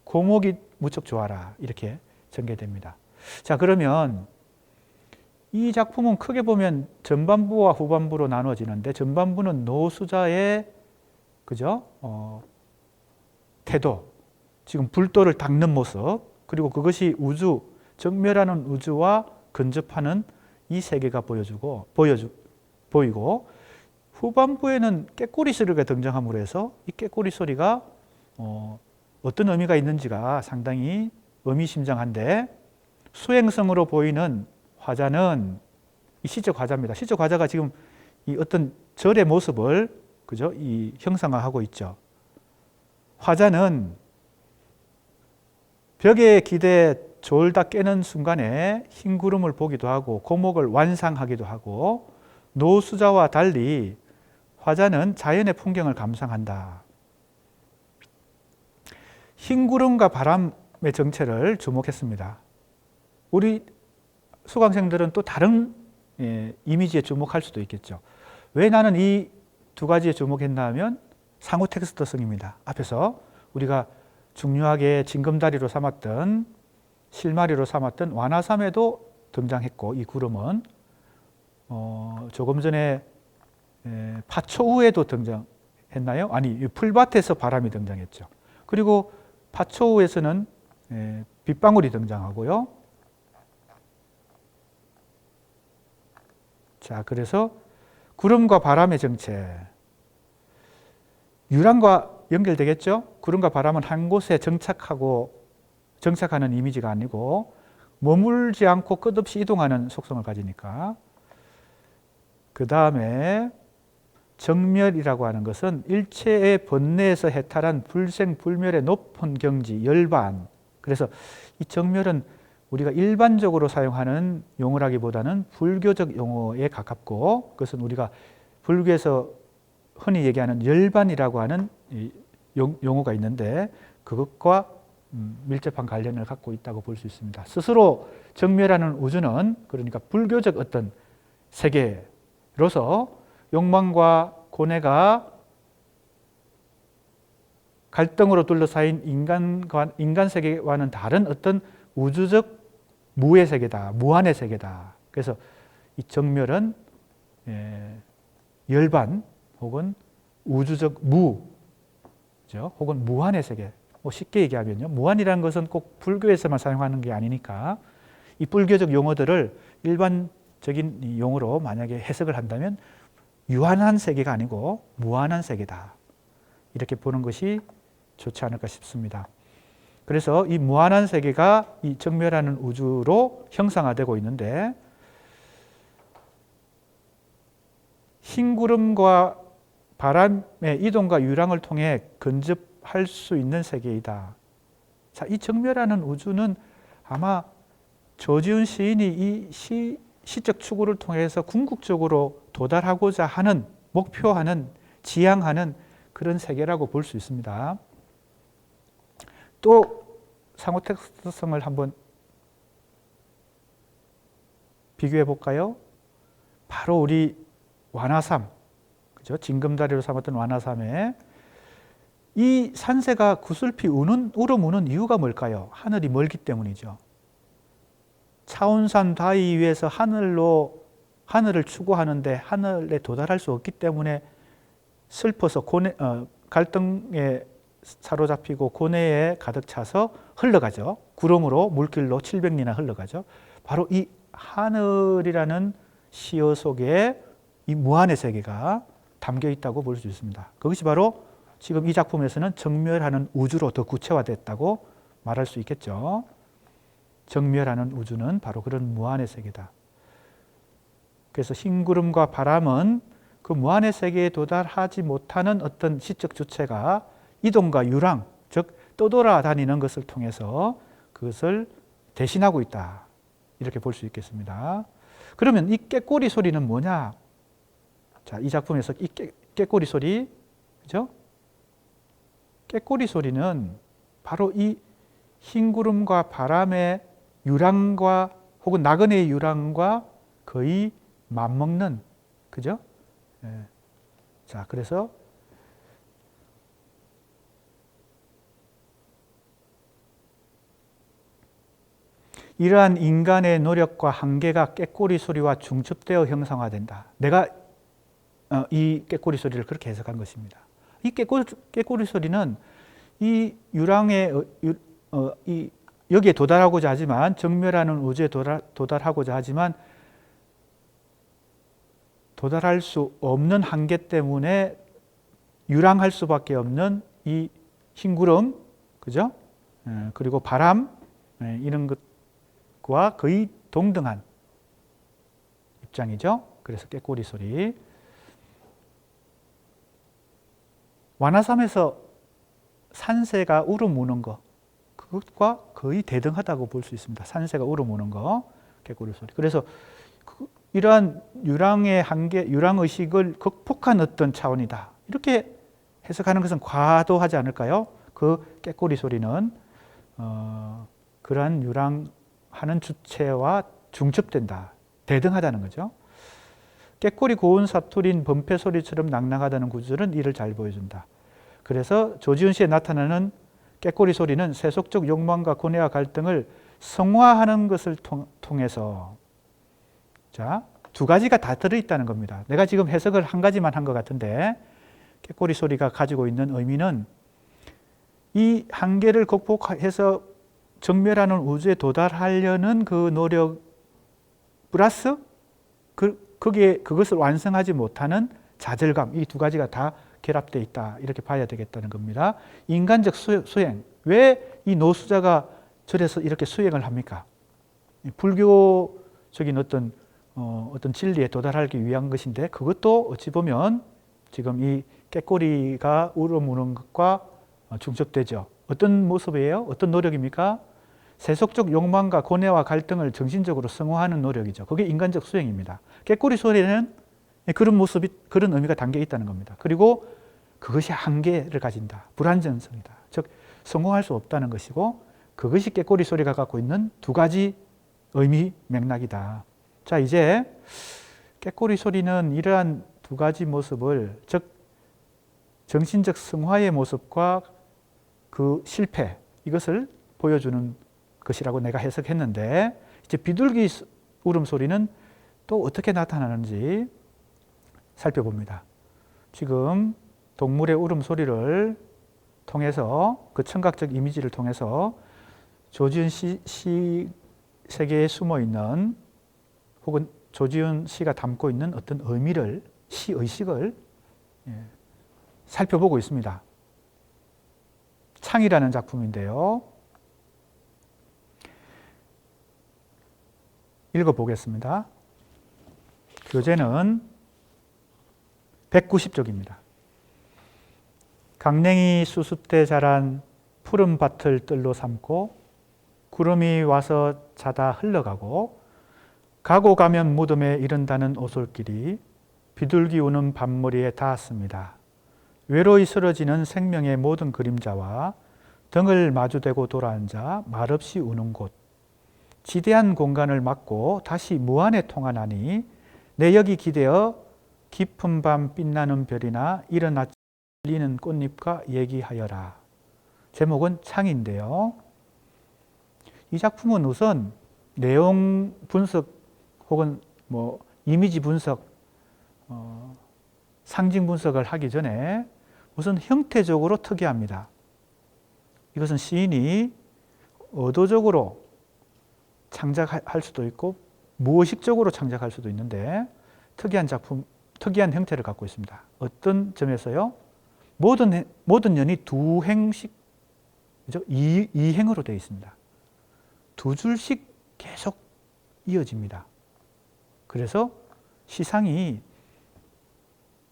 고목이 무척 좋아라 이렇게 전개됩니다. 자, 그러면 이 작품은 크게 보면 전반부와 후반부로 나눠지는데 전반부는 노수자의 그죠? 태도, 지금 불도를 닦는 모습, 그리고 그것이 우주, 정멸하는 우주와 근접하는 이 세계가 보이고 후반부에는 꾀꼬리 소리가 등장함으로 해서 이 꾀꼬리 소리가 어떤 의미가 있는지가 상당히 의미심장한데 수행성으로 보이는 화자는 이 시적 화자입니다. 시적 화자가 지금 이 어떤 절의 모습을 그죠? 이 형상화하고 있죠. 화자는 벽에 기대 졸다 깨는 순간에 흰 구름을 보기도 하고 고목을 완상하기도 하고 노수자와 달리 화자는 자연의 풍경을 감상한다. 흰 구름과 바람의 정체를 주목했습니다. 우리 수강생들은 또 다른 이미지에 주목할 수도 있겠죠. 왜 나는 이 두 가지에 주목했나 하면 상호 텍스트성입니다. 앞에서 우리가 중요하게 징검다리로 삼았던 실마리로 삼았던 완화삼에도 등장했고, 이 구름은 조금 전에 파초우에도 등장했나요? 아니, 풀밭에서 바람이 등장했죠. 그리고 파초우에서는 빗방울이 등장하고요. 자, 그래서 구름과 바람의 정체, 유랑과 연결되겠죠? 구름과 바람은 한 곳에 정착하는 이미지가 아니고 머물지 않고 끝없이 이동하는 속성을 가지니까. 그 다음에 정멸이라고 하는 것은 일체의 번뇌에서 해탈한 불생불멸의 높은 경지, 열반. 그래서 이 정멸은 우리가 일반적으로 사용하는 용어라기보다는 불교적 용어에 가깝고, 그것은 우리가 불교에서 흔히 얘기하는 열반이라고 하는 용어가 있는데 그것과 밀접한 관련을 갖고 있다고 볼 수 있습니다. 스스로 정멸하는 우주는 그러니까 불교적 어떤 세계로서 욕망과 고뇌가 갈등으로 둘러싸인 인간 세계와는 다른 어떤 우주적 무의 세계다, 무한의 세계다. 그래서 이 정멸은 열반 혹은 우주적 무, 혹은 무한의 세계. 쉽게 얘기하면요, 무한이라는 것은 꼭 불교에서만 사용하는 게 아니니까 이 불교적 용어들을 일반적인 용어로 만약에 해석을 한다면 유한한 세계가 아니고 무한한 세계다, 이렇게 보는 것이 좋지 않을까 싶습니다. 그래서 이 무한한 세계가 이 정멸하는 우주로 형상화되고 있는데, 흰 구름과 바람의 이동과 유랑을 통해 근접할 수 있는 세계이다. 자, 이 정멸하는 우주는 아마 조지훈 시인이 이 시적 추구를 통해서 궁극적으로 도달하고자 하는, 목표하는, 지향하는 그런 세계라고 볼 수 있습니다. 또 상호 텍스트성을 한번 비교해 볼까요? 바로 우리 완화삼, 그죠? 징검다리로 삼았던 완화삼에 이 산새가 구슬피 울어무는 이유가 뭘까요? 하늘이 멀기 때문이죠. 차운산 바위 위에서 하늘을 추구하는데 하늘에 도달할 수 없기 때문에 슬퍼서 갈등에 사로잡히고 고뇌에 가득 차서 흘러가죠. 구름으로 물길로 700리나 흘러가죠. 바로 이 하늘이라는 시어 속에 이 무한의 세계가 담겨 있다고 볼 수 있습니다. 그것이 바로 지금 이 작품에서는 정멸하는 우주로 더 구체화됐다고 말할 수 있겠죠. 정멸하는 우주는 바로 그런 무한의 세계다. 그래서 흰 구름과 바람은 그 무한의 세계에 도달하지 못하는 어떤 시적 주체가 이동과 유랑, 즉 떠돌아다니는 것을 통해서 그것을 대신하고 있다, 이렇게 볼 수 있겠습니다. 그러면 이 꾀꼬리 소리는 뭐냐? 자, 이 작품에서 이 꾀꼬리 소리, 그죠? 꾀꼬리 소리는 바로 이 흰 구름과 바람의 유랑과 혹은 나그네의 유랑과 거의 맞먹는, 그죠? 자, 그래서 이러한 인간의 노력과 한계가 꾀꼬리 소리와 중첩되어 형상화된다. 내가 이 꾀꼬리 소리를 그렇게 해석한 것입니다. 이 꾀꼬리 소리는 이 유랑의 여기에 도달하고자 하지만, 정멸하는 우주에 도달하고자 하지만 도달할 수 없는 한계 때문에 유랑할 수밖에 없는 이 흰구름, 그죠? 그리고 바람, 이런 것과 거의 동등한 입장이죠. 그래서 꾀꼬리 소리. 완화삼에서 산새가 울어무는 것, 그것과 거의 대등하다고 볼 수 있습니다. 산새가 울어무는 거, 꾀꼬리 소리. 그래서 이러한 유랑의 한계, 유랑의식을 극복한 어떤 차원이다. 이렇게 해석하는 것은 과도하지 않을까요? 그 꾀꼬리 소리는 그러한 유랑하는 주체와 중첩된다. 대등하다는 거죠. 꾀꼬리 고운 사투린 범패 소리처럼 낭낭하다는 구절은 이를 잘 보여준다. 그래서 조지훈 씨에 나타나는 꾀꼬리 소리는 세속적 욕망과 고뇌와 갈등을 성화하는 것을 통해서 자, 두 가지가 다 들어있다는 겁니다. 내가 지금 해석을 한 가지만 한 것 같은데 꾀꼬리 소리가 가지고 있는 의미는 이 한계를 극복해서 정멸하는 우주에 도달하려는 그 노력 플러스 그것을 완성하지 못하는 좌절감, 이 두 가지가 다 결합되어 있다. 이렇게 봐야 되겠다는 겁니다. 인간적 수행. 왜 이 노수자가 절에서 이렇게 수행을 합니까? 불교적인 어떤 진리에 도달하기 위한 것인데 그것도 어찌 보면 지금 이 꾀꼬리가 울어무는 것과 중첩되죠. 어떤 모습이에요? 어떤 노력입니까? 세속적 욕망과 고뇌와 갈등을 정신적으로 승화하는 노력이죠. 그게 인간적 수행입니다. 꾀꼬리 소리는 그런 모습이, 그런 의미가 담겨 있다는 겁니다. 그리고 그것이 한계를 가진다. 불완전성이다. 즉 성공할 수 없다는 것이고 그것이 꾀꼬리 소리가 갖고 있는 두 가지 의미 맥락이다. 자, 이제 꾀꼬리 소리는 이러한 두 가지 모습을, 즉 정신적 승화의 모습과 그 실패, 이것을 보여주는 것이라고 내가 해석했는데, 이제 비둘기 울음소리는 또 어떻게 나타나는지 살펴봅니다. 지금 동물의 울음소리를 통해서, 그 청각적 이미지를 통해서 조지훈 시 세계에 숨어있는, 혹은 조지훈 씨가 담고 있는 어떤 의미를, 시의식을 살펴보고 있습니다. 창이라는 작품인데요. 읽어보겠습니다. 교재는 190쪽입니다. 강냉이 수수 때 자란 푸른 밭을 뜰로 삼고 구름이 와서 자다 흘러가고 가고 가면 무덤에 이른다는 오솔길이 비둘기 우는 밤머리에 닿았습니다. 외로이 쓰러지는 생명의 모든 그림자와 등을 마주대고 돌아앉아 말없이 우는 곳. 지대한 공간을 막고 다시 무한에 통하나니 내 여기 기대어 깊은 밤 빛나는 별이나 이른 아침 들리는 꽃잎과 얘기하여라. 제목은 창인데요. 이 작품은 우선 내용 분석 혹은 이미지 분석, 상징 분석을 하기 전에 우선 형태적으로 특이합니다. 이것은 시인이 의도적으로 창작할 수도 있고 무의식적으로 창작할 수도 있는데 특이한 작품, 특이한 형태를 갖고 있습니다. 어떤 점에서요? 모든 연이 두 행씩, 그죠? 이행으로 되어 있습니다. 두 줄씩 계속 이어집니다. 그래서 시상이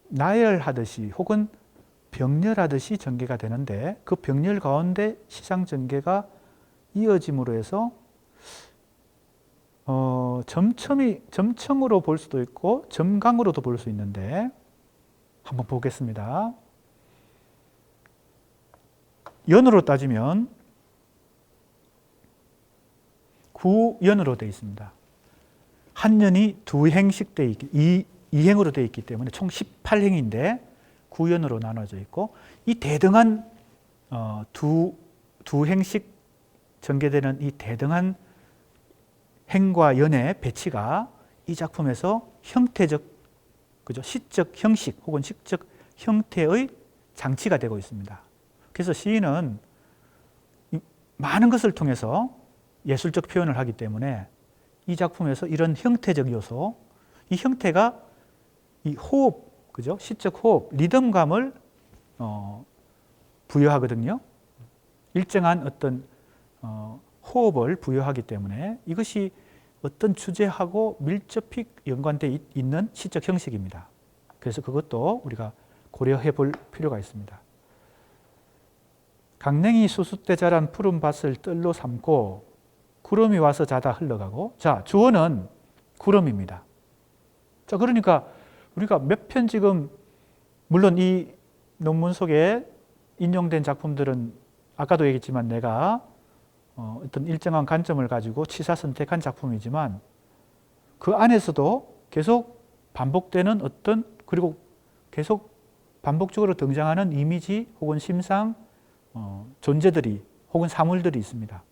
나열하듯이 혹은 병렬하듯이 전개가 되는데 그 병렬 가운데 시상 전개가 이어짐으로 해서 점청으로 볼 수도 있고 점강으로도 볼 수 있는데 한번 보겠습니다. 연으로 따지면 구연으로 되어 있습니다. 한 연이 두 행씩 되어 있기, 이행으로 되어 있기 때문에 총 18행인데 구연으로 나눠져 있고 이 대등한 두 행씩 전개되는 이 대등한 행과 연의 배치가 이 작품에서 형태적, 그죠? 시적 형식 혹은 식적 형태의 장치가 되고 있습니다. 그래서 시인은 많은 것을 통해서 예술적 표현을 하기 때문에 이 작품에서 이런 형태적 요소, 이 형태가 이 호흡, 그죠? 시적 호흡, 리듬감을 부여하거든요. 일정한 어떤 호흡을 부여하기 때문에 이것이 어떤 주제하고 밀접히 연관되어 있는 시적 형식입니다. 그래서 그것도 우리가 고려해 볼 필요가 있습니다. 강냉이 수수 때 자란 푸른 밭을 뜰로 삼고 구름이 와서 자다 흘러가고, 자, 주어는 구름입니다. 자, 그러니까 우리가 몇 편 지금 물론 이 논문 속에 인용된 작품들은 아까도 얘기했지만 내가 어떤 일정한 관점을 가지고 취사 선택한 작품이지만 그 안에서도 계속 반복되는 어떤 그리고 계속 반복적으로 등장하는 이미지 혹은 심상 존재들이 혹은 사물들이 있습니다.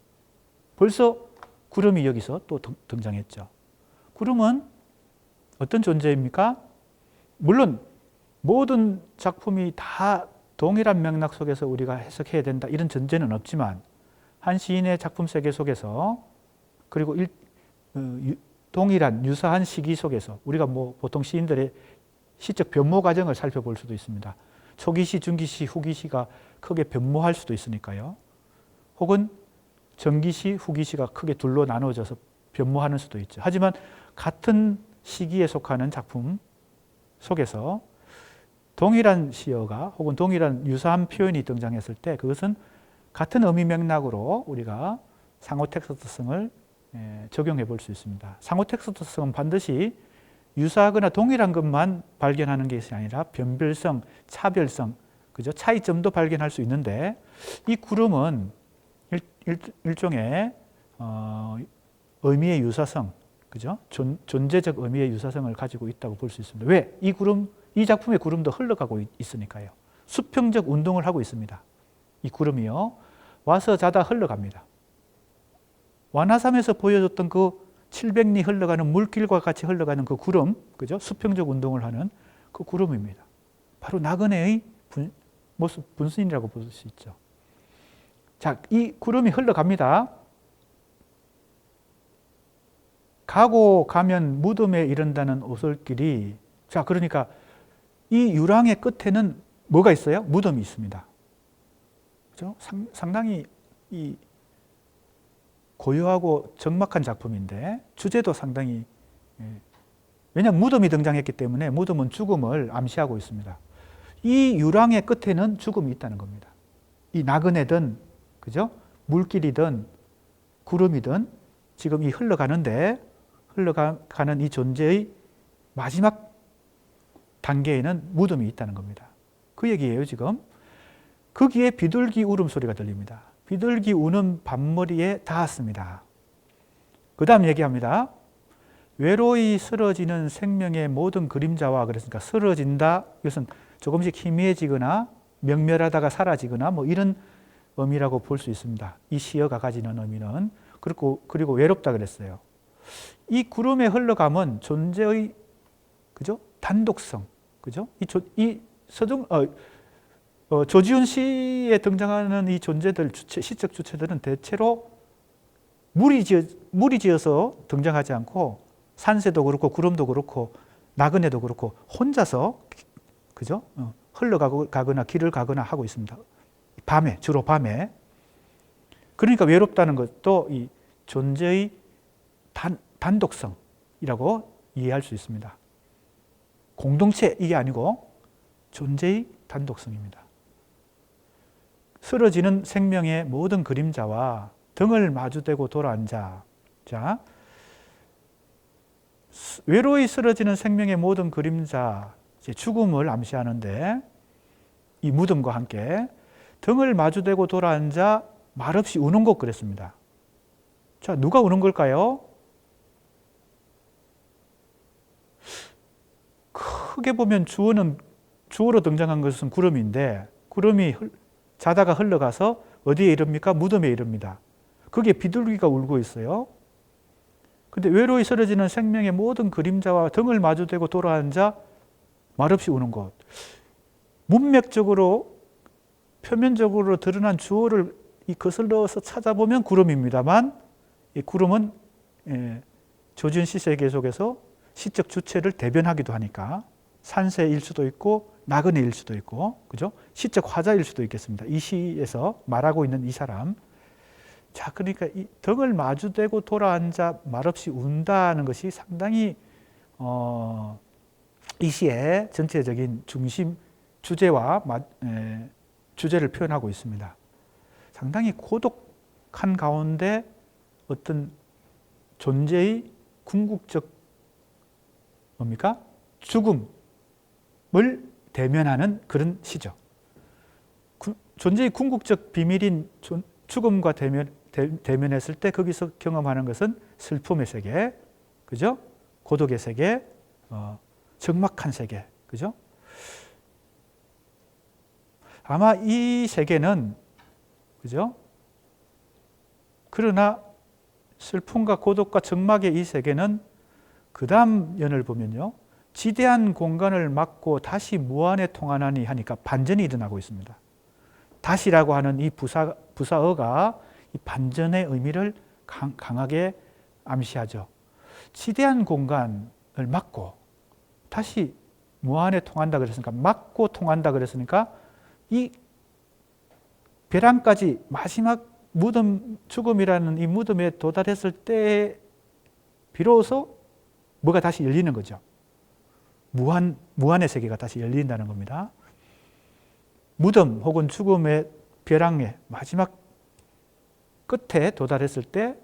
벌써 구름이 여기서 또 등장했죠. 구름은 어떤 존재입니까? 물론 모든 작품이 다 동일한 맥락 속에서 우리가 해석해야 된다 이런 전제는 없지만 한 시인의 작품 세계 속에서 그리고 동일한 유사한 시기 속에서 우리가 뭐 보통 시인들의 시적 변모 과정을 살펴볼 수도 있습니다. 초기시, 중기시, 후기시가 크게 변모할 수도 있으니까요. 혹은 전기시, 후기시가 크게 둘로 나눠져서 변모하는 수도 있죠. 하지만 같은 시기에 속하는 작품 속에서 동일한 시어가 혹은 동일한 유사한 표현이 등장했을 때 그것은 같은 의미 맥락으로 우리가 상호 텍스트성을 적용해 볼 수 있습니다. 상호 텍스트성은 반드시 유사하거나 동일한 것만 발견하는 것이 아니라 변별성, 차별성, 그죠? 차이점도 발견할 수 있는데 이 구름은 일종의 의미의 유사성, 그죠? 존재적 의미의 유사성을 가지고 있다고 볼 수 있습니다. 왜? 이 작품의 구름도 흘러가고 있으니까요. 수평적 운동을 하고 있습니다. 이 구름이요. 와서 자다 흘러갑니다. 완화삼에서 보여줬던 그 700리 흘러가는 물길과 같이 흘러가는 그 구름, 그죠? 수평적 운동을 하는 그 구름입니다. 바로 나그네의 모습, 분신이라고 볼 수 있죠. 자, 이 구름이 흘러갑니다. 가고 가면 무덤에 이른다는 오솔길이, 자, 그러니까 이 유랑의 끝에는 뭐가 있어요? 무덤이 있습니다. 그죠? 상당히 이 고요하고 적막한 작품인데 주제도 상당히 왜냐하면 무덤이 등장했기 때문에 무덤은 죽음을 암시하고 있습니다. 이 유랑의 끝에는 죽음이 있다는 겁니다. 이 나그네든 그죠? 물길이든 구름이든 지금 이 흘러가는 이 존재의 마지막 단계에는 무덤이 있다는 겁니다. 그 얘기예요, 지금. 거기에 비둘기 울음소리가 들립니다. 비둘기 우는 밤머리에 닿았습니다. 그 다음 얘기합니다. 외로이 쓰러지는 생명의 모든 그림자와, 그랬으니까 쓰러진다, 이것은 조금씩 희미해지거나 명멸하다가 사라지거나 뭐 이런 의미라고 볼 수 있습니다. 이 시어가 가지는 의미는. 그리고 외롭다 그랬어요. 이 구름의 흘러감은 존재의 그죠? 단독성, 그죠? 조지훈 시에 등장하는 이 존재들, 시적 주체들은 대체로 무리지어서 등장하지 않고 산새도 그렇고 구름도 그렇고 나그네도 그렇고 혼자서 그죠? 흘러가거나 길을 가거나 하고 있습니다. 밤에, 주로 밤에. 그러니까 외롭다는 것도 이 존재의 단독성이라고 이해할 수 있습니다. 공동체 이게 아니고 존재의 단독성입니다. 쓰러지는 생명의 모든 그림자와 등을 마주대고 돌아앉아. 자, 외로이 쓰러지는 생명의 모든 그림자, 죽음을 암시하는데 이 무덤과 함께 등을 마주대고 돌아앉아 말없이 우는 것 그랬습니다. 자, 누가 우는 걸까요? 크게 보면 주어로 등장한 것은 구름인데 구름이 자다가 흘러가서 어디에 이릅니까? 무덤에 이릅니다. 거기에 비둘기가 울고 있어요. 근데 외로이 쓰러지는 생명의 모든 그림자와 등을 마주대고 돌아앉아 말없이 우는 것. 문맥적으로 표면적으로 드러난 주어를 거슬러서 찾아보면 구름입니다만 이 구름은 조지훈 시 세계 속에서 시적 주체를 대변하기도 하니까 산새일 수도 있고 나그네일 수도 있고 그죠? 시적 화자일 수도 있겠습니다. 이 시에서 말하고 있는 이 사람. 자, 그러니까 이 등을 마주대고 돌아앉아 말없이 운다는 것이 상당히 이 시의 전체적인 중심 주제와 주제를 표현하고 있습니다. 상당히 고독한 가운데 어떤 존재의 궁극적 뭡니까? 죽음을 대면하는 그런 시죠. 존재의 궁극적 비밀인 죽음과 대면했을 때 거기서 경험하는 것은 슬픔의 세계, 그죠? 고독의 세계, 적막한 세계, 그죠? 아마 이 세계는, 그죠? 그러나 슬픔과 고독과 적막의 이 세계는 그 다음 연을 보면요, 지대한 공간을 막고 다시 무한에 통하나니 하니까 반전이 일어나고 있습니다. 다시라고 하는 이 부사어가 이 반전의 의미를 강하게 암시하죠. 지대한 공간을 막고 다시 무한에 통한다 그랬으니까, 막고 통한다 그랬으니까 이 벼랑까지 마지막 무덤, 죽음이라는 이 무덤에 도달했을 때 비로소 뭐가 다시 열리는 거죠. 무한의 세계가 다시 열린다는 겁니다. 무덤 혹은 죽음의 벼랑의 마지막 끝에 도달했을 때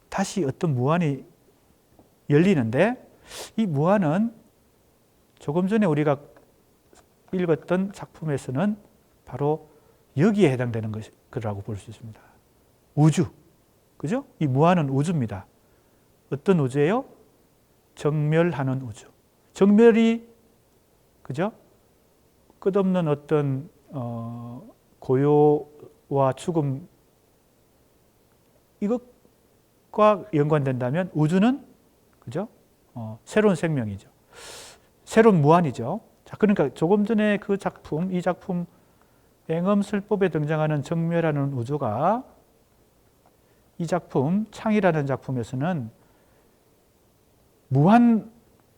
다시 어떤 무한이 열리는데, 이 무한은 조금 전에 우리가 읽었던 작품에서는 바로 여기에 해당되는 것이라고 볼 수 있습니다. 우주, 그죠? 이 무한은 우주입니다. 어떤 우주예요? 정멸하는 우주. 정멸이, 그죠? 끝없는 어떤 고요와 죽음, 이것과 연관된다면 우주는, 그죠? 새로운 생명이죠. 새로운 무한이죠. 자, 그러니까 조금 전에 그 작품, 이 작품 앵엄술법에 등장하는 정멸하는 우주가 이 작품 창이라는 작품에서는 무한,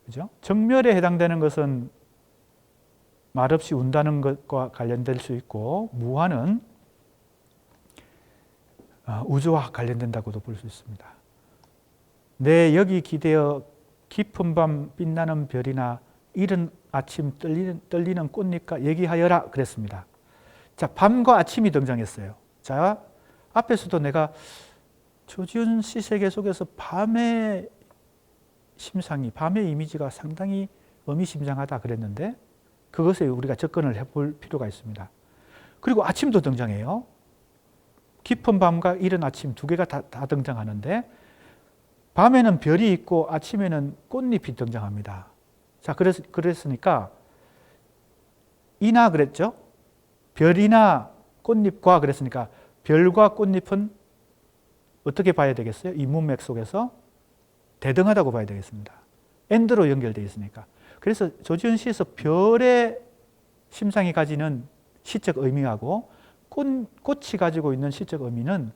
그죠? 정멸에 해당되는 것은 말없이 운다는 것과 관련될 수 있고, 무한은 우주와 관련된다고도 볼 수 있습니다. 내 여기 기대어 깊은 밤 빛나는 별이나 이른 아침 떨리는 꽃잎과 얘기하여라 그랬습니다. 자, 밤과 아침이 등장했어요. 자, 앞에서도 내가 조지훈 씨 세계 속에서 밤의 심상이, 밤의 이미지가 상당히 의미심장하다 그랬는데 그것에 우리가 접근을 해볼 필요가 있습니다. 그리고 아침도 등장해요. 깊은 밤과 이른 아침 두 개가 다 등장하는데, 밤에는 별이 있고 아침에는 꽃잎이 등장합니다. 자, 그랬으니까 이나 그랬죠? 별이나 꽃잎과 그랬으니까 별과 꽃잎은 어떻게 봐야 되겠어요? 이 문맥 속에서 대등하다고 봐야 되겠습니다. 엔드로 연결되어 있으니까. 그래서 조지훈 시에서 별의 심상이 가지는 시적 의미하고 꽃이 가지고 있는 시적 의미는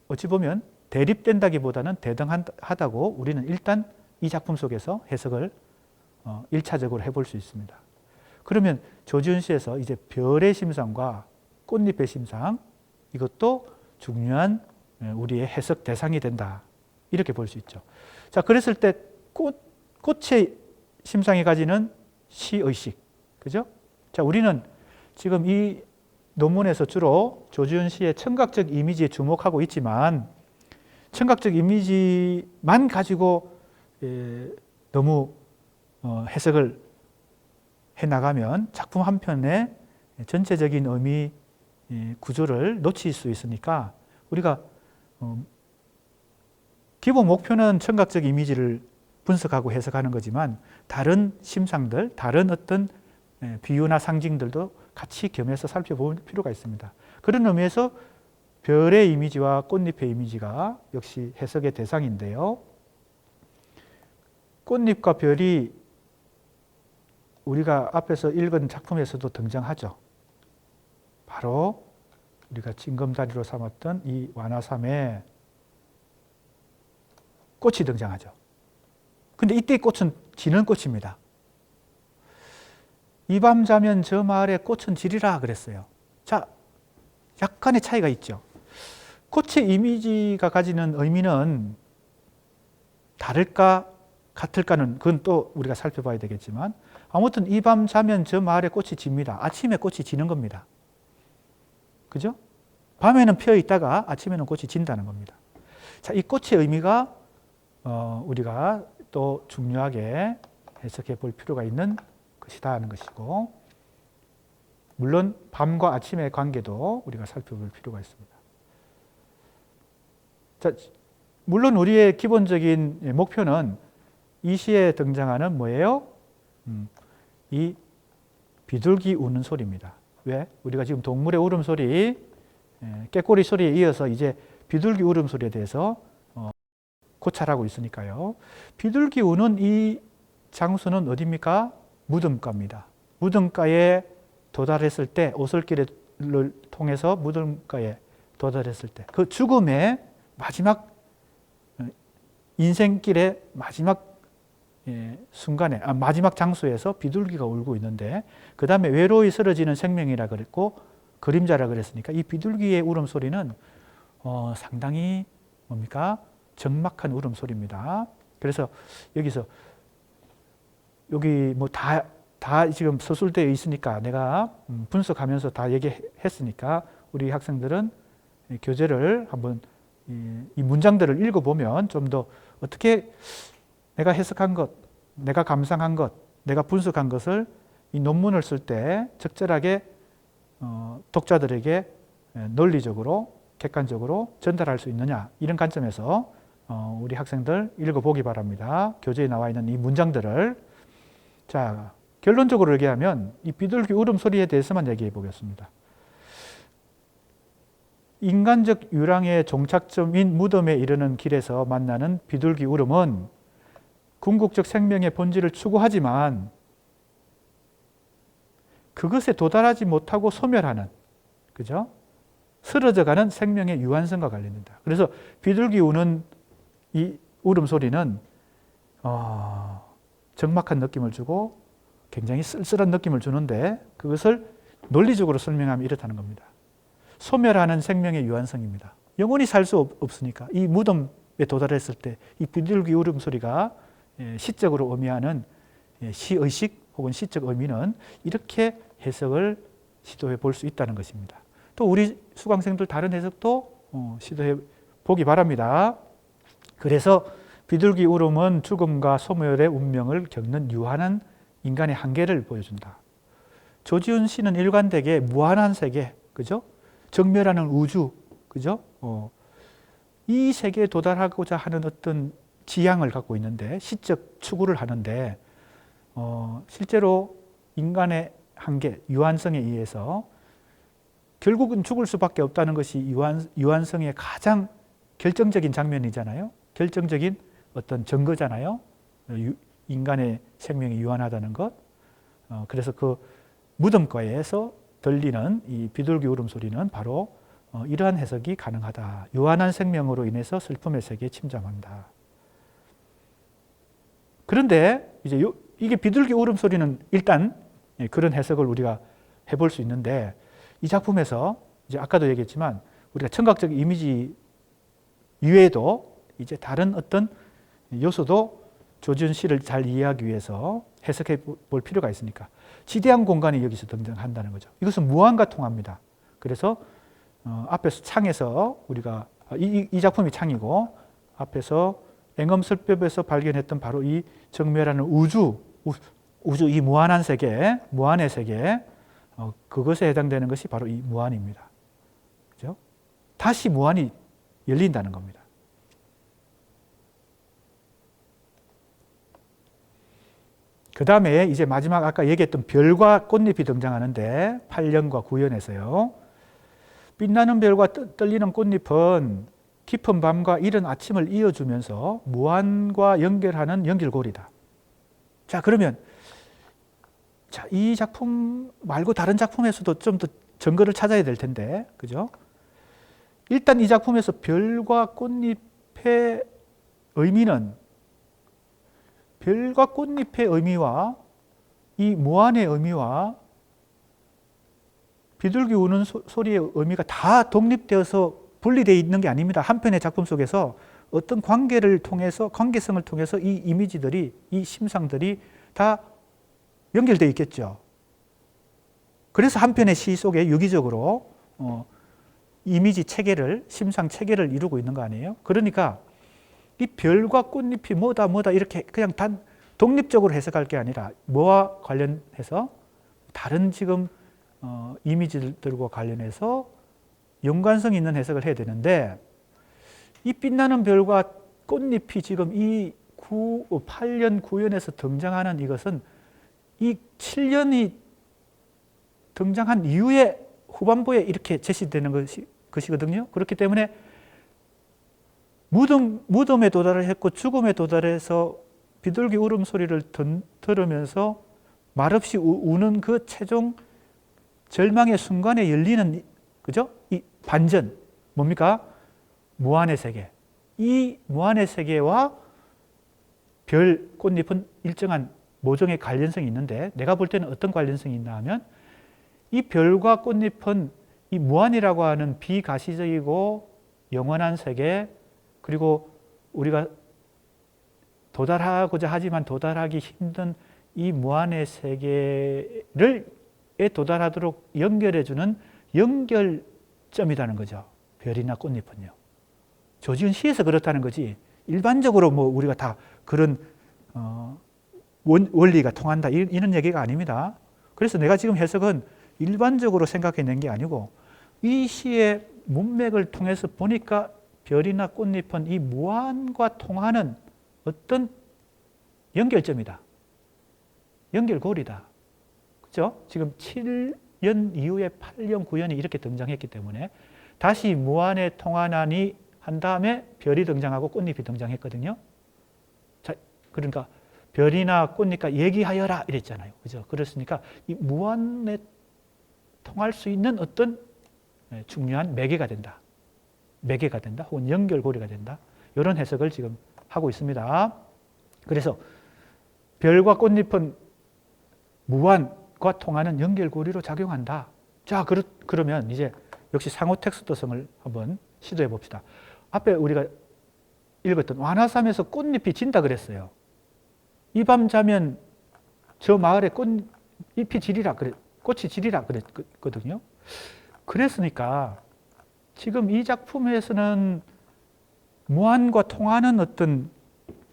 어찌 보면 대립된다기보다는 대등하다고 우리는 일단 이 작품 속에서 해석을 1차적으로 해볼 수 있습니다. 그러면 조지훈 시에서 이제 별의 심상과 꽃잎의 심상, 이것도 중요한 우리의 해석 대상이 된다, 이렇게 볼 수 있죠. 자, 그랬을 때 꽃의 심상이 가지는 시의식, 그죠? 자, 우리는 지금 이 논문에서 주로 조지훈 시의 청각적 이미지에 주목하고 있지만, 청각적 이미지만 가지고 너무 해석을 해나가면 작품 한 편의 전체적인 의미 구조를 놓칠 수 있으니까, 우리가 기본 목표는 청각적 이미지를 분석하고 해석하는 거지만 다른 심상들, 다른 어떤 비유나 상징들도 같이 겸해서 살펴볼 필요가 있습니다. 그런 의미에서 별의 이미지와 꽃잎의 이미지가 역시 해석의 대상인데요. 꽃잎과 별이 우리가 앞에서 읽은 작품에서도 등장하죠. 바로 우리가 징검다리로 삼았던 이 완화삼에 꽃이 등장하죠. 근데 이때 꽃은 지는 꽃입니다. 이 밤 자면 저 마을의 꽃은 지리라 그랬어요. 자, 약간의 차이가 있죠. 꽃의 이미지가 가지는 의미는 다를까 같을까는 그건 또 우리가 살펴봐야 되겠지만, 아무튼 이 밤 자면 저 마을의 꽃이 집니다. 아침에 꽃이 지는 겁니다. 그죠? 밤에는 피어 있다가 아침에는 꽃이 진다는 겁니다. 자, 이 꽃의 의미가 우리가 또 중요하게 해석해 볼 필요가 있는 것이다 하는 것이고, 물론 밤과 아침의 관계도 우리가 살펴볼 필요가 있습니다. 자, 물론 우리의 기본적인 목표는 이 시에 등장하는 뭐예요? 이 비둘기 우는 소리입니다. 왜? 우리가 지금 동물의 울음소리, 꾀꼬리 소리에 이어서 이제 비둘기 울음소리에 대해서 고찰하고 있으니까요. 비둘기 우는 이 장소는 어디입니까? 무덤가입니다. 무덤가에 도달했을 때, 오솔길을 통해서 무덤가에 도달했을 때, 그 죽음의 마지막 인생길의 마지막 순간에, 마지막 장소에서 비둘기가 울고 있는데, 그 다음에 외로이 쓰러지는 생명이라 그랬고 그림자라 그랬으니까 이 비둘기의 울음소리는 상당히 뭡니까? 적막한 울음소리입니다. 그래서 여기서 여기 뭐 다 지금 서술되어 있으니까 내가 분석하면서 다 얘기했으니까 우리 학생들은 교재를 한번 이 문장들을 읽어보면 좀 더 어떻게 내가 해석한 것, 내가 감상한 것, 내가 분석한 것을 이 논문을 쓸 때 적절하게 독자들에게 논리적으로, 객관적으로 전달할 수 있느냐, 이런 관점에서 우리 학생들 읽어보기 바랍니다. 교재에 나와 있는 이 문장들을. 자, 결론적으로 얘기하면 이 비둘기 울음소리에 대해서만 얘기해 보겠습니다. 인간적 유랑의 종착점인 무덤에 이르는 길에서 만나는 비둘기 울음은 궁극적 생명의 본질을 추구하지만 그것에 도달하지 못하고 소멸하는, 그죠? 쓰러져가는 생명의 유한성과 관련된다. 그래서 비둘기 우는 이 울음소리는 적막한 느낌을 주고 굉장히 쓸쓸한 느낌을 주는데, 그것을 논리적으로 설명하면 이렇다는 겁니다. 소멸하는 생명의 유한성입니다. 영원히 살 수 없으니까 이 무덤에 도달했을 때 이 비둘기 울음소리가 시적으로 의미하는 시의식 혹은 시적 의미는 이렇게 해석을 시도해 볼 수 있다는 것입니다. 또 우리 수강생들 다른 해석도 시도해 보기 바랍니다. 그래서 비둘기 울음은 죽음과 소멸의 운명을 겪는 유한한 인간의 한계를 보여준다. 조지훈 씨는 일관되게 무한한 세계, 그죠? 정멸하는 우주, 그죠? 이 세계에 도달하고자 하는 어떤 지향을 갖고 있는데, 시적 추구를 하는데, 실제로 인간의 한계, 유한성에 의해서 결국은 죽을 수밖에 없다는 것이 유한성의 가장 결정적인 장면이잖아요. 결정적인 어떤 증거잖아요. 인간의 생명이 유한하다는 것. 그래서 그 무덤가에서 들리는 이 비둘기 울음소리는 바로 이러한 해석이 가능하다. 유한한 생명으로 인해서 슬픔의 세계에 침잠한다. 그런데 이제 이게 비둘기 울음소리는 일단 그런 해석을 우리가 해볼 수 있는데, 이 작품에서 이제 아까도 얘기했지만 우리가 청각적 이미지 이외에도 이제 다른 어떤 요소도 조지훈 씨를 잘 이해하기 위해서 해석해 볼 필요가 있으니까 지대한 공간이 여기서 등장한다는 거죠. 이것은 무한과 통합니다. 그래서 앞에서 창에서 우리가 이 작품이 창이고, 앞에서 앵엄설법에서 발견했던 바로 이 정멸하는 우주 이 무한한 세계, 무한의 세계, 그것에 해당되는 것이 바로 이 무한입니다. 그죠? 다시 무한이 열린다는 겁니다. 그 다음에 이제 마지막 아까 얘기했던 별과 꽃잎이 등장하는데 8년과 9년에서요. 빛나는 별과 떨리는 꽃잎은 깊은 밤과 이른 아침을 이어주면서 무한과 연결하는 연결고리다. 자, 그러면 이 작품 말고 다른 작품에서도 좀 더 증거를 찾아야 될 텐데, 그죠? 일단 이 작품에서 별과 꽃잎의 의미는, 별과 꽃잎의 의미와 이 무한의 의미와 비둘기 우는 소리의 의미가 다 독립되어서 분리되어 있는 게 아닙니다. 한 편의 작품 속에서 어떤 관계를 통해서, 관계성을 통해서 이 이미지들이, 이 심상들이 다 연결되어 있겠죠. 그래서 한 편의 시 속에 유기적으로 이미지 체계를, 심상 체계를 이루고 있는 거 아니에요? 그러니까 이 별과 꽃잎이 뭐다 이렇게 그냥 단 독립적으로 해석할 게 아니라 뭐와 관련해서 다른 지금 이미지들과 관련해서 연관성 있는 해석을 해야 되는데 이 빛나는 별과 꽃잎이 지금 이 8년, 9년에서 등장하는 이것은 이 7년이 등장한 이후에 후반부에 이렇게 제시되는 것이거든요. 그렇기 때문에 무덤에 도달을 했고 죽음에 도달해서 비둘기 울음소리를 들으면서 말없이 우는 그 최종 절망의 순간에 열리는, 그죠? 이 반전, 뭡니까? 무한의 세계. 이 무한의 세계와 별, 꽃잎은 일정한 모종의 관련성이 있는데 내가 볼 때는 어떤 관련성이 있나 하면 이 별과 꽃잎은 이 무한이라고 하는 비가시적이고 영원한 세계, 그리고 우리가 도달하고자 하지만 도달하기 힘든 이 무한의 세계를 도달하도록 연결해주는 연결점이라는 거죠. 별이나 꽃잎은요. 조지훈 시에서 그렇다는 거지 일반적으로 뭐 우리가 다 그런 원리가 통한다 이런 얘기가 아닙니다. 그래서 내가 지금 해석은 일반적으로 생각해낸 게 아니고 이 시의 문맥을 통해서 보니까 별이나 꽃잎은 이 무한과 통하는 어떤 연결점이다. 연결고리다. 그렇죠? 지금 7년 이후에 8년, 9년이 이렇게 등장했기 때문에 다시 무한에 통하나니 한 다음에 별이 등장하고 꽃잎이 등장했거든요. 자, 그러니까 별이나 꽃잎과 얘기하여라 이랬잖아요. 그죠? 그렇으니까 이 무한에 통할 수 있는 어떤 중요한 매개가 된다. 매개가 된다. 혹은 연결고리가 된다. 이런 해석을 지금 하고 있습니다. 그래서 별과 꽃잎은 무한과 통하는 연결고리로 작용한다. 자, 그러면 이제 역시 상호 텍스트성을 한번 시도해 봅시다. 앞에 우리가 읽었던 완화삼에서 꽃잎이 진다 그랬어요. 이 밤 자면 저 마을에 꽃잎이 지리라 꽃이 지리라 그랬거든요. 그랬으니까 지금 이 작품에서는 무한과 통하는 어떤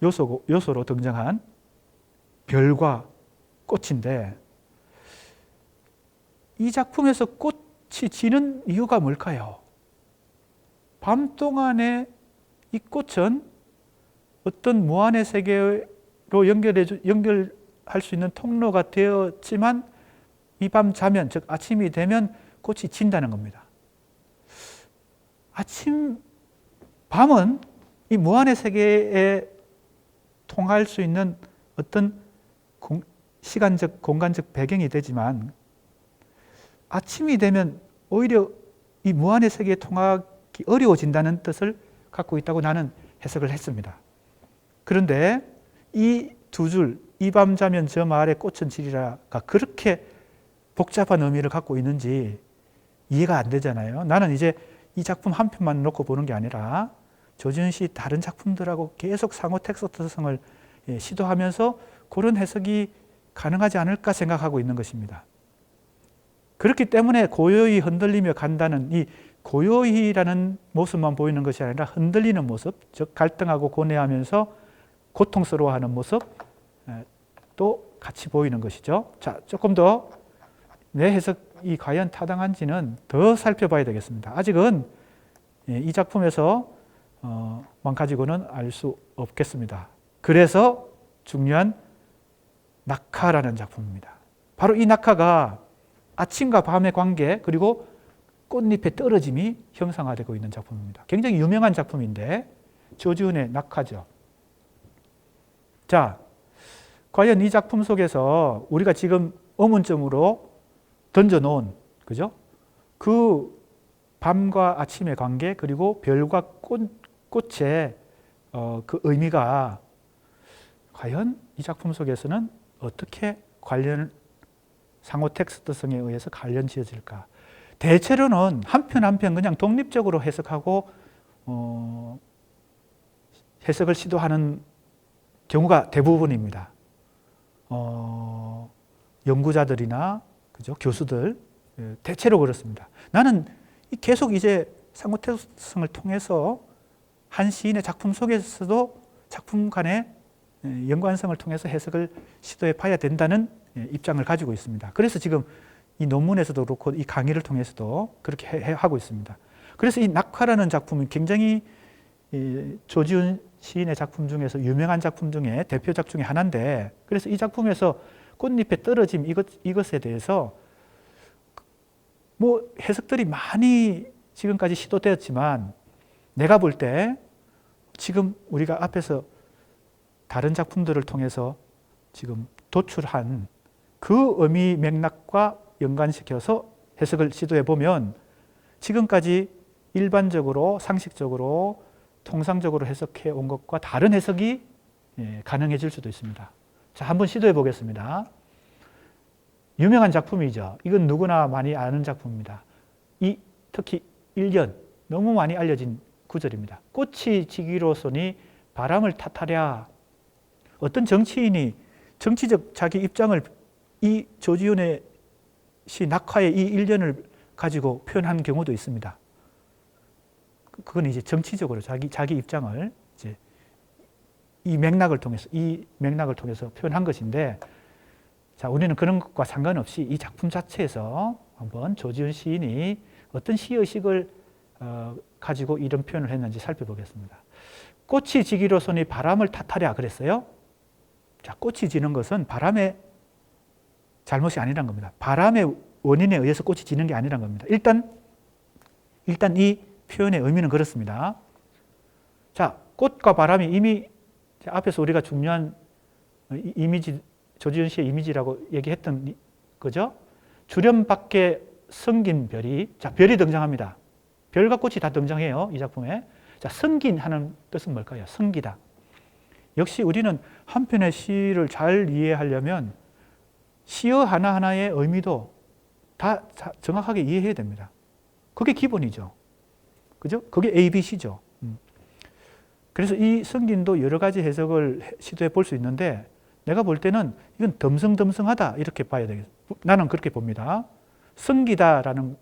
요소로 등장한 별과 꽃인데 이 작품에서 꽃이 지는 이유가 뭘까요? 밤 동안에 이 꽃은 어떤 무한의 세계로 연결할 수 있는 통로가 되었지만 이 밤 자면, 즉 아침이 되면 꽃이 진다는 겁니다. 밤은 이 무한의 세계에 통할 수 있는 어떤 시간적, 공간적 배경이 되지만 아침이 되면 오히려 이 무한의 세계에 통하기 어려워진다는 뜻을 갖고 있다고 나는 해석을 했습니다. 그런데 이 두 줄, 이 밤 자면 저 마을의 꽃은 지리라가 그렇게 복잡한 의미를 갖고 있는지 이해가 안 되잖아요. 나는 이제 이 작품 한 편만 놓고 보는 게 아니라 조지훈 씨 다른 작품들하고 계속 상호 텍스트성을 시도하면서 그런 해석이 가능하지 않을까 생각하고 있는 것입니다. 그렇기 때문에 고요히 흔들리며 간다는 이 고요히라는 모습만 보이는 것이 아니라 흔들리는 모습, 즉 갈등하고 고뇌하면서 고통스러워하는 모습 또 같이 보이는 것이죠. 자, 조금 더 내 해석이 과연 타당한지는 더 살펴봐야 되겠습니다. 아직은 이 작품에서 만 가지고는 알 수 없겠습니다. 그래서 중요한 낙하라는 작품입니다. 바로 이 낙하가 아침과 밤의 관계 그리고 꽃잎의 떨어짐이 형상화되고 있는 작품입니다. 굉장히 유명한 작품인데 조지훈의 낙하죠. 자, 과연 이 작품 속에서 우리가 지금 의문점으로 던져놓은, 그죠? 그 밤과 아침의 관계 그리고 별과 꽃의 그 의미가 과연 이 작품 속에서는 어떻게 상호 텍스트성에 의해서 관련 지어질까? 대체로는 한 편 한 편 그냥 독립적으로 해석하고 해석을 시도하는 경우가 대부분입니다. 연구자들이나 그죠? 교수들 대체로 그렇습니다. 나는 계속 이제 상호 텍스트성을 통해서 한 시인의 작품 속에서도 작품 간의 연관성을 통해서 해석을 시도해 봐야 된다는 입장을 가지고 있습니다. 그래서 지금 이 논문에서도 그렇고 이 강의를 통해서도 그렇게 하고 있습니다. 그래서 이 낙화라는 작품은 굉장히 조지훈 시인의 작품 중에서 유명한 작품 중에 대표작 중에 하나인데, 그래서 이 작품에서 꽃잎의 떨어짐 이것에 대해서 뭐 해석들이 많이 지금까지 시도되었지만, 내가 볼 때 지금 우리가 앞에서 다른 작품들을 통해서 지금 도출한 그 의미 맥락과 연관시켜서 해석을 시도해 보면 지금까지 일반적으로 상식적으로 통상적으로 해석해 온 것과 다른 해석이 가능해질 수도 있습니다. 자, 한번 시도해 보겠습니다. 유명한 작품이죠. 이건 누구나 많이 아는 작품입니다. 특히 1년 너무 많이 알려진 구절입니다. 꽃이 지기로서니 바람을 탓하랴. 어떤 정치인이 정치적 자기 입장을 이 조지훈의 시 낙화의 이 1년을 가지고 표현한 경우도 있습니다. 그건 이제 정치적으로 자기 입장을 이제 이 맥락을 통해서 표현한 것인데, 자, 우리는 그런 것과 상관없이 이 작품 자체에서 한번 조지훈 시인이 어떤 시의식을 가지고 이런 표현을 했는지 살펴보겠습니다. 꽃이 지기로서니 바람을 탓하랴 그랬어요. 자, 꽃이 지는 것은 바람의 잘못이 아니란 겁니다. 바람의 원인에 의해서 꽃이 지는 게 아니란 겁니다. 일단 이 표현의 의미는 그렇습니다. 자, 꽃과 바람이 이미 앞에서 우리가 중요한 이미지, 조지훈 씨의 이미지라고 얘기했던 거죠. 주름 밖에 성긴 별이, 자, 별이 등장합니다. 별과 꽃이 다 등장해요, 이 작품에. 자, 성긴 하는 뜻은 뭘까요? 성기다. 역시 우리는 한 편의 시를 잘 이해하려면 시어 하나하나의 의미도 다 정확하게 이해해야 됩니다. 그게 기본이죠. 그죠? 그게 ABC죠. 그래서 이 성긴도 여러 가지 해석을 시도해 볼 수 있는데, 내가 볼 때는 이건 덤성덤성하다 이렇게 봐야 되겠어요. 나는 그렇게 봅니다. 성기다라는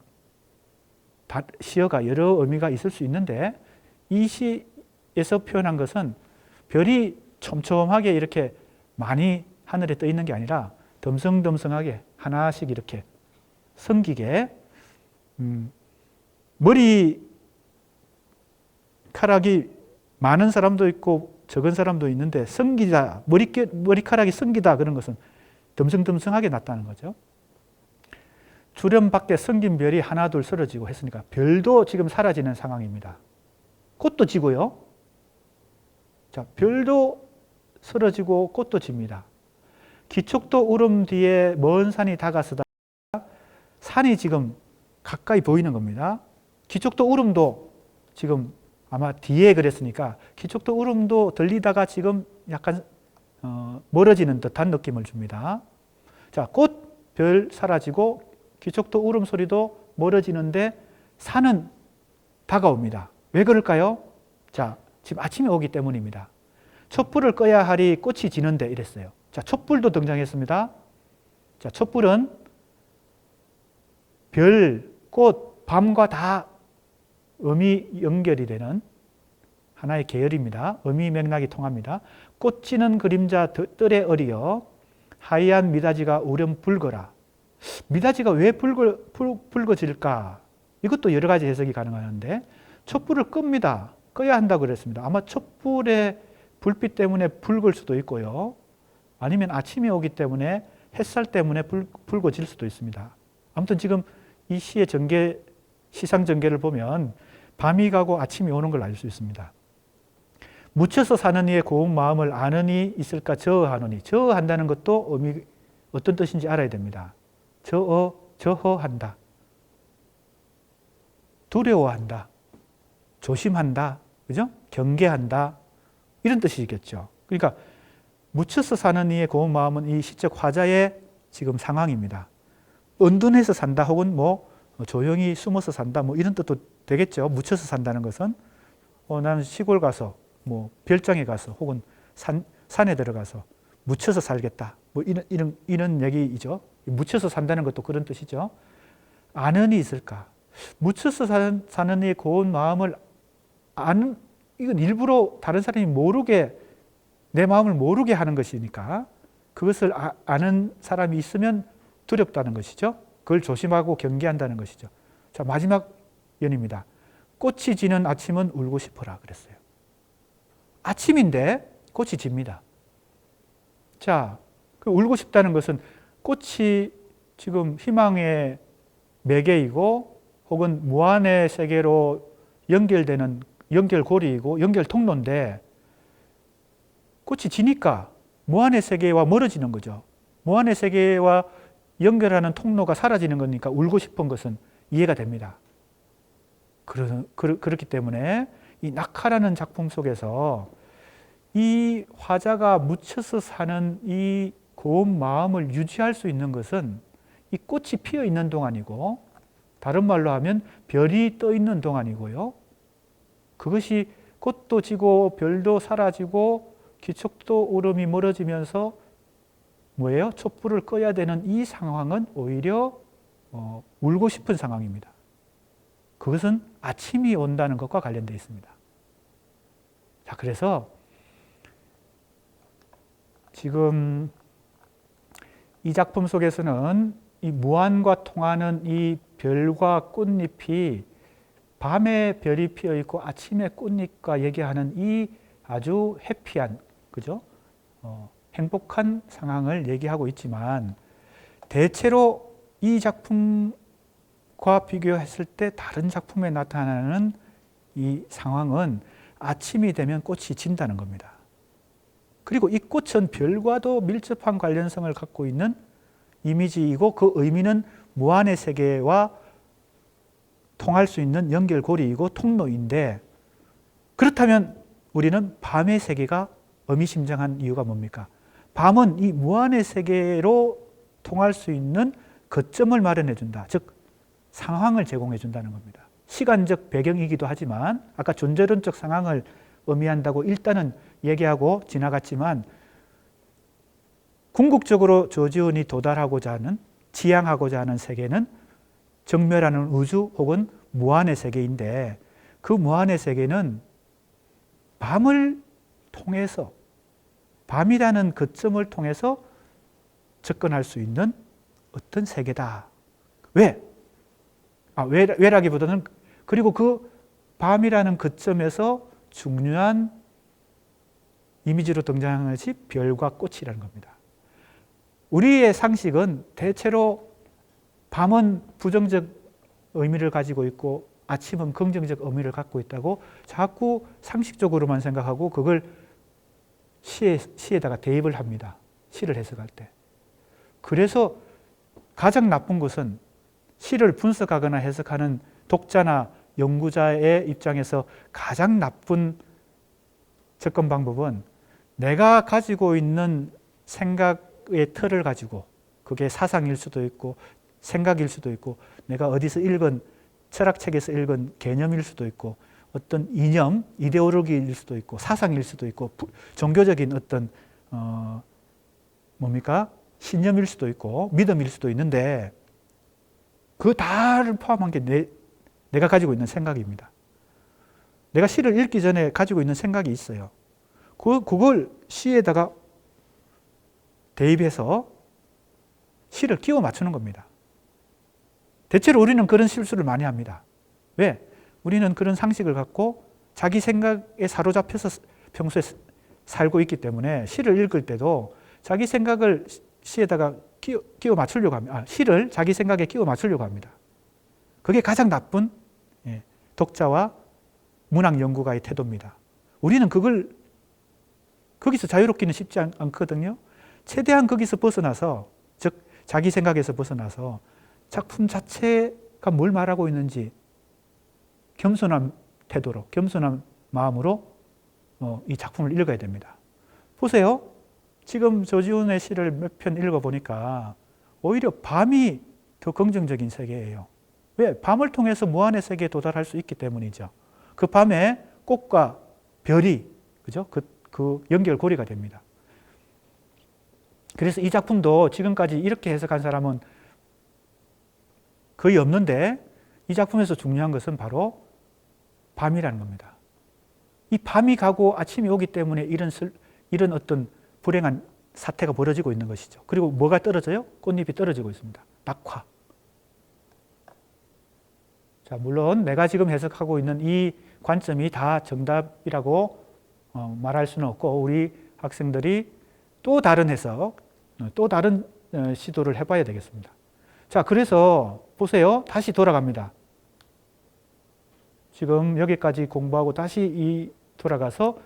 시어가 여러 의미가 있을 수 있는데, 이 시에서 표현한 것은 별이 촘촘하게 이렇게 많이 하늘에 떠 있는 게 아니라 덤성덤성하게 하나씩 이렇게 성기게, 머리카락이 많은 사람도 있고 적은 사람도 있는데 성기다, 머리카락이 성기다 그런 것은 덤성덤성하게 났다는 거죠. 주름 밖에 성긴 별이 하나 둘 쓰러지고 했으니까 별도 지금 사라지는 상황입니다. 꽃도 지고요. 자, 별도 쓰러지고 꽃도 집니다. 기촉도 울음 뒤에 먼 산이 다가서다. 산이 지금 가까이 보이는 겁니다. 기촉도 울음도 지금 아마 뒤에 그랬으니까 기촉도 울음도 들리다가 지금 약간 멀어지는 듯한 느낌을 줍니다. 자, 꽃, 별 사라지고 기촉도 울음 소리도 멀어지는데 산은 다가옵니다. 왜 그럴까요? 자, 지금 아침이 오기 때문입니다. 촛불을 꺼야 하리 꽃이 지는데 이랬어요. 자, 촛불도 등장했습니다. 자, 촛불은 별, 꽃, 밤과 다 의미 연결이 되는 하나의 계열입니다. 의미 맥락이 통합니다. 꽃 지는 그림자 뜰에 어리어 하얀 미닫이가 우렴 붉어라. 미닫이가 왜 붉어질까? 이것도 여러 가지 해석이 가능한데, 촛불을 끕니다. 꺼야 한다고 그랬습니다. 아마 촛불의 불빛 때문에 붉을 수도 있고요. 아니면 아침이 오기 때문에 햇살 때문에 붉어질 수도 있습니다. 아무튼 지금 이 시의 시상 전개를 보면 밤이 가고 아침이 오는 걸 알 수 있습니다. 묻혀서 사는 이의 고운 마음을 아는 이 있을까 저어하노니. 저어한다는 것도 어떤 뜻인지 알아야 됩니다. 저어한다. 두려워한다. 조심한다. 그죠? 경계한다. 이런 뜻이겠죠. 그러니까 묻혀서 사는 이의 고운 마음은 이 시적 화자의 지금 상황입니다. 은둔해서 산다 혹은 뭐 조용히 숨어서 산다 뭐 이런 뜻도 되겠죠. 묻혀서 산다는 것은 나는 시골 가서 뭐 별장에 가서 혹은 산에 들어가서 묻혀서 살겠다. 뭐 이런 얘기이죠. 묻혀서 산다는 것도 그런 뜻이죠. 아는 이 있을까? 묻혀서 사는 이의 고운 마음을 아는, 이건 일부러 다른 사람이 모르게 내 마음을 모르게 하는 것이니까 그것을 아는 사람이 있으면 두렵다는 것이죠. 그걸 조심하고 경계한다는 것이죠. 자, 마지막 연입니다. 꽃이 지는 아침은 울고 싶어라 그랬어요. 아침인데 꽃이 집니다. 자, 그 울고 싶다는 것은 꽃이 지금 희망의 매개이고 혹은 무한의 세계로 연결되는 연결고리이고 연결통로인데 꽃이 지니까 무한의 세계와 멀어지는 거죠. 무한의 세계와 연결하는 통로가 사라지는 거니까 울고 싶은 것은 이해가 됩니다. 그렇기 때문에 이 낙하라는 작품 속에서 이 화자가 묻혀서 사는 이 고운 마음을 유지할 수 있는 것은 이 꽃이 피어 있는 동안이고 다른 말로 하면 별이 떠 있는 동안이고요. 그것이 꽃도 지고 별도 사라지고 기척도 울음이 멀어지면서 뭐예요? 촛불을 꺼야 되는 이 상황은 오히려 울고 싶은 상황입니다. 그것은 아침이 온다는 것과 관련되어 있습니다. 자, 그래서 지금 이 작품 속에서는 이 무한과 통하는 이 별과 꽃잎이 밤에 별이 피어 있고 아침에 꽃잎과 얘기하는 이 아주 해피한, 그죠? 행복한 상황을 얘기하고 있지만 대체로 이 작품과 비교했을 때 다른 작품에 나타나는 이 상황은 아침이 되면 꽃이 진다는 겁니다. 그리고 이 꽃은 별과도 밀접한 관련성을 갖고 있는 이미지이고 그 의미는 무한의 세계와 통할 수 있는 연결고리이고 통로인데 그렇다면 우리는 밤의 세계가 의미심장한 이유가 뭡니까? 밤은 이 무한의 세계로 통할 수 있는 거점을 마련해 준다. 즉 상황을 제공해 준다는 겁니다. 시간적 배경이기도 하지만 아까 존재론적 상황을 의미한다고 일단은 얘기하고 지나갔지만 궁극적으로 조지훈이 도달하고자 하는 지향하고자 하는 세계는 정멸하는 우주 혹은 무한의 세계인데 그 무한의 세계는 밤을 통해서 밤이라는 거점을 통해서 접근할 수 있는 어떤 세계다. 왜? 왜라기보다는 그리고 그 밤이라는 거점에서 중요한 이미지로 등장하는 것이 별과 꽃이라는 겁니다. 우리의 상식은 대체로 밤은 부정적 의미를 가지고 있고 아침은 긍정적 의미를 갖고 있다고 자꾸 상식적으로만 생각하고 그걸 시에다가 대입을 합니다. 시를 해석할 때. 그래서 가장 나쁜 것은 시를 분석하거나 해석하는 독자나 연구자의 입장에서 가장 나쁜 접근 방법은 내가 가지고 있는 생각의 틀을 가지고 그게 사상일 수도 있고 생각일 수도 있고 내가 어디서 읽은 철학책에서 읽은 개념일 수도 있고 어떤 이념, 이데올로기일 수도 있고 사상일 수도 있고 종교적인 어떤 신념일 수도 있고 믿음일 수도 있는데 그 다를 포함한 게 내가 가지고 있는 생각입니다. 내가 시를 읽기 전에 가지고 있는 생각이 있어요. 그걸 시에다가 대입해서 시를 끼워 맞추는 겁니다. 대체로 우리는 그런 실수를 많이 합니다. 왜? 우리는 그런 상식을 갖고 자기 생각에 사로잡혀서 평소에 살고 있기 때문에 시를 읽을 때도 자기 생각을 시에다가 끼워 맞추려고 합니다. 시를 자기 생각에 끼워 맞추려고 합니다. 그게 가장 나쁜 독자와 문학 연구가의 태도입니다. 우리는 거기서 자유롭기는 쉽지 않거든요. 최대한 거기서 벗어나서, 즉 자기 생각에서 벗어나서 작품 자체가 뭘 말하고 있는지 겸손한 태도로, 겸손한 마음으로 이 작품을 읽어야 됩니다. 보세요. 지금 조지훈의 시를 몇 편 읽어보니까 오히려 밤이 더 긍정적인 세계예요. 왜? 밤을 통해서 무한의 세계에 도달할 수 있기 때문이죠. 그 밤에 꽃과 별이, 그죠? 그 연결고리가 됩니다. 그래서 이 작품도 지금까지 이렇게 해석한 사람은 거의 없는데 이 작품에서 중요한 것은 바로 밤이라는 겁니다. 이 밤이 가고 아침이 오기 때문에 이런 이런 어떤 불행한 사태가 벌어지고 있는 것이죠. 그리고 뭐가 떨어져요? 꽃잎이 떨어지고 있습니다. 낙화. 자, 물론 내가 지금 해석하고 있는 이 관점이 다 정답이라고 말할 수는 없고 우리 학생들이 또 다른 해석, 또 다른 시도를 해봐야 되겠습니다. 자, 그래서 보세요. 다시 돌아갑니다. 지금 여기까지 공부하고 다시 돌아가서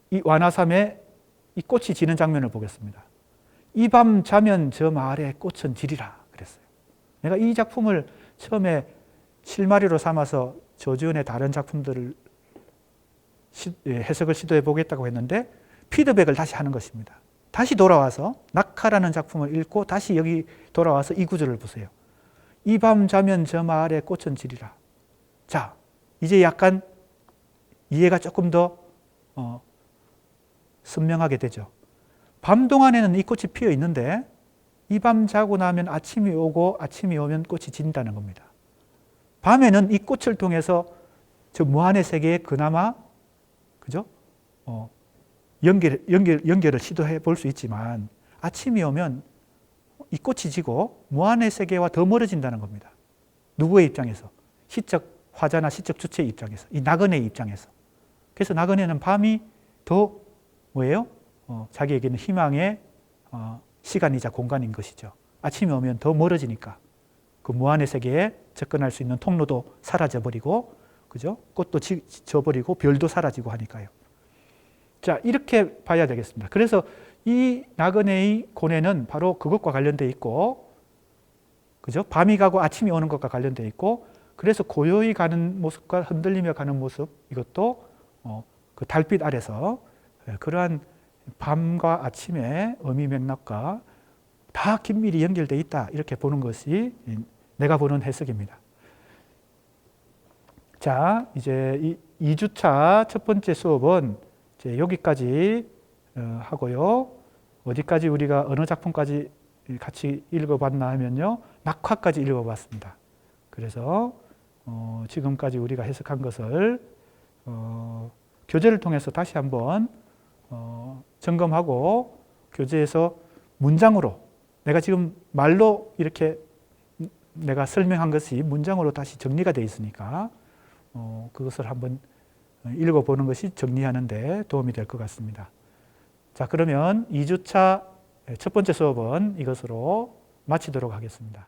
이 완화삼에 이 꽃이 지는 장면을 보겠습니다. 이 밤 자면 저 마을에 꽃은 지리라 그랬어요. 내가 이 작품을 처음에 실마리로 삼아서 조지훈의 다른 작품들을 해석을 시도해 보겠다고 했는데 피드백을 다시 하는 것입니다. 다시 돌아와서 낙하라는 작품을 읽고 다시 여기 돌아와서 이 구절을 보세요. 이 밤 자면 저 마을에 꽃은 지리라. 자, 이제 약간 이해가 조금 더 선명하게 되죠. 밤 동안에는 이 꽃이 피어 있는데 이 밤 자고 나면 아침이 오고 아침이 오면 꽃이 진다는 겁니다. 밤에는 이 꽃을 통해서 저 무한의 세계에 그나마 그죠? 연결을 시도해 볼 수 있지만 아침이 오면 이 꽃이 지고 무한의 세계와 더 멀어진다는 겁니다. 누구의 입장에서? 시적 화자나 시적 주체의 입장에서, 이 나그네의 입장에서. 그래서 나그네는 밤이 더 뭐예요? 자기에게는 희망의 시간이자 공간인 것이죠. 아침이 오면 더 멀어지니까 그 무한의 세계에 접근할 수 있는 통로도 사라져버리고, 그죠? 꽃도 져버리고 별도 사라지고 하니까요. 자, 이렇게 봐야 되겠습니다. 그래서 이 나그네의 고뇌는 바로 그것과 관련되어 있고, 그죠? 밤이 가고 아침이 오는 것과 관련되어 있고, 그래서 고요히 가는 모습과 흔들리며 가는 모습, 이것도 그 달빛 아래서 그러한 밤과 아침의 의미 맥락과 다 긴밀히 연결되어 있다, 이렇게 보는 것이 내가 보는 해석입니다. 자, 이제 2주차 첫 번째 수업은 이제 여기까지 하고요. 어디까지 우리가 어느 작품까지 같이 읽어봤나 하면요, 낙화까지 읽어봤습니다. 그래서 지금까지 우리가 해석한 것을 교재를 통해서 다시 한번 점검하고 교재에서 문장으로, 내가 지금 말로 이렇게 내가 설명한 것이 문장으로 다시 정리가 되어 있으니까 그것을 한번 읽어보는 것이 정리하는 데 도움이 될 것 같습니다. 자, 그러면 2주차 첫 번째 수업은 이것으로 마치도록 하겠습니다.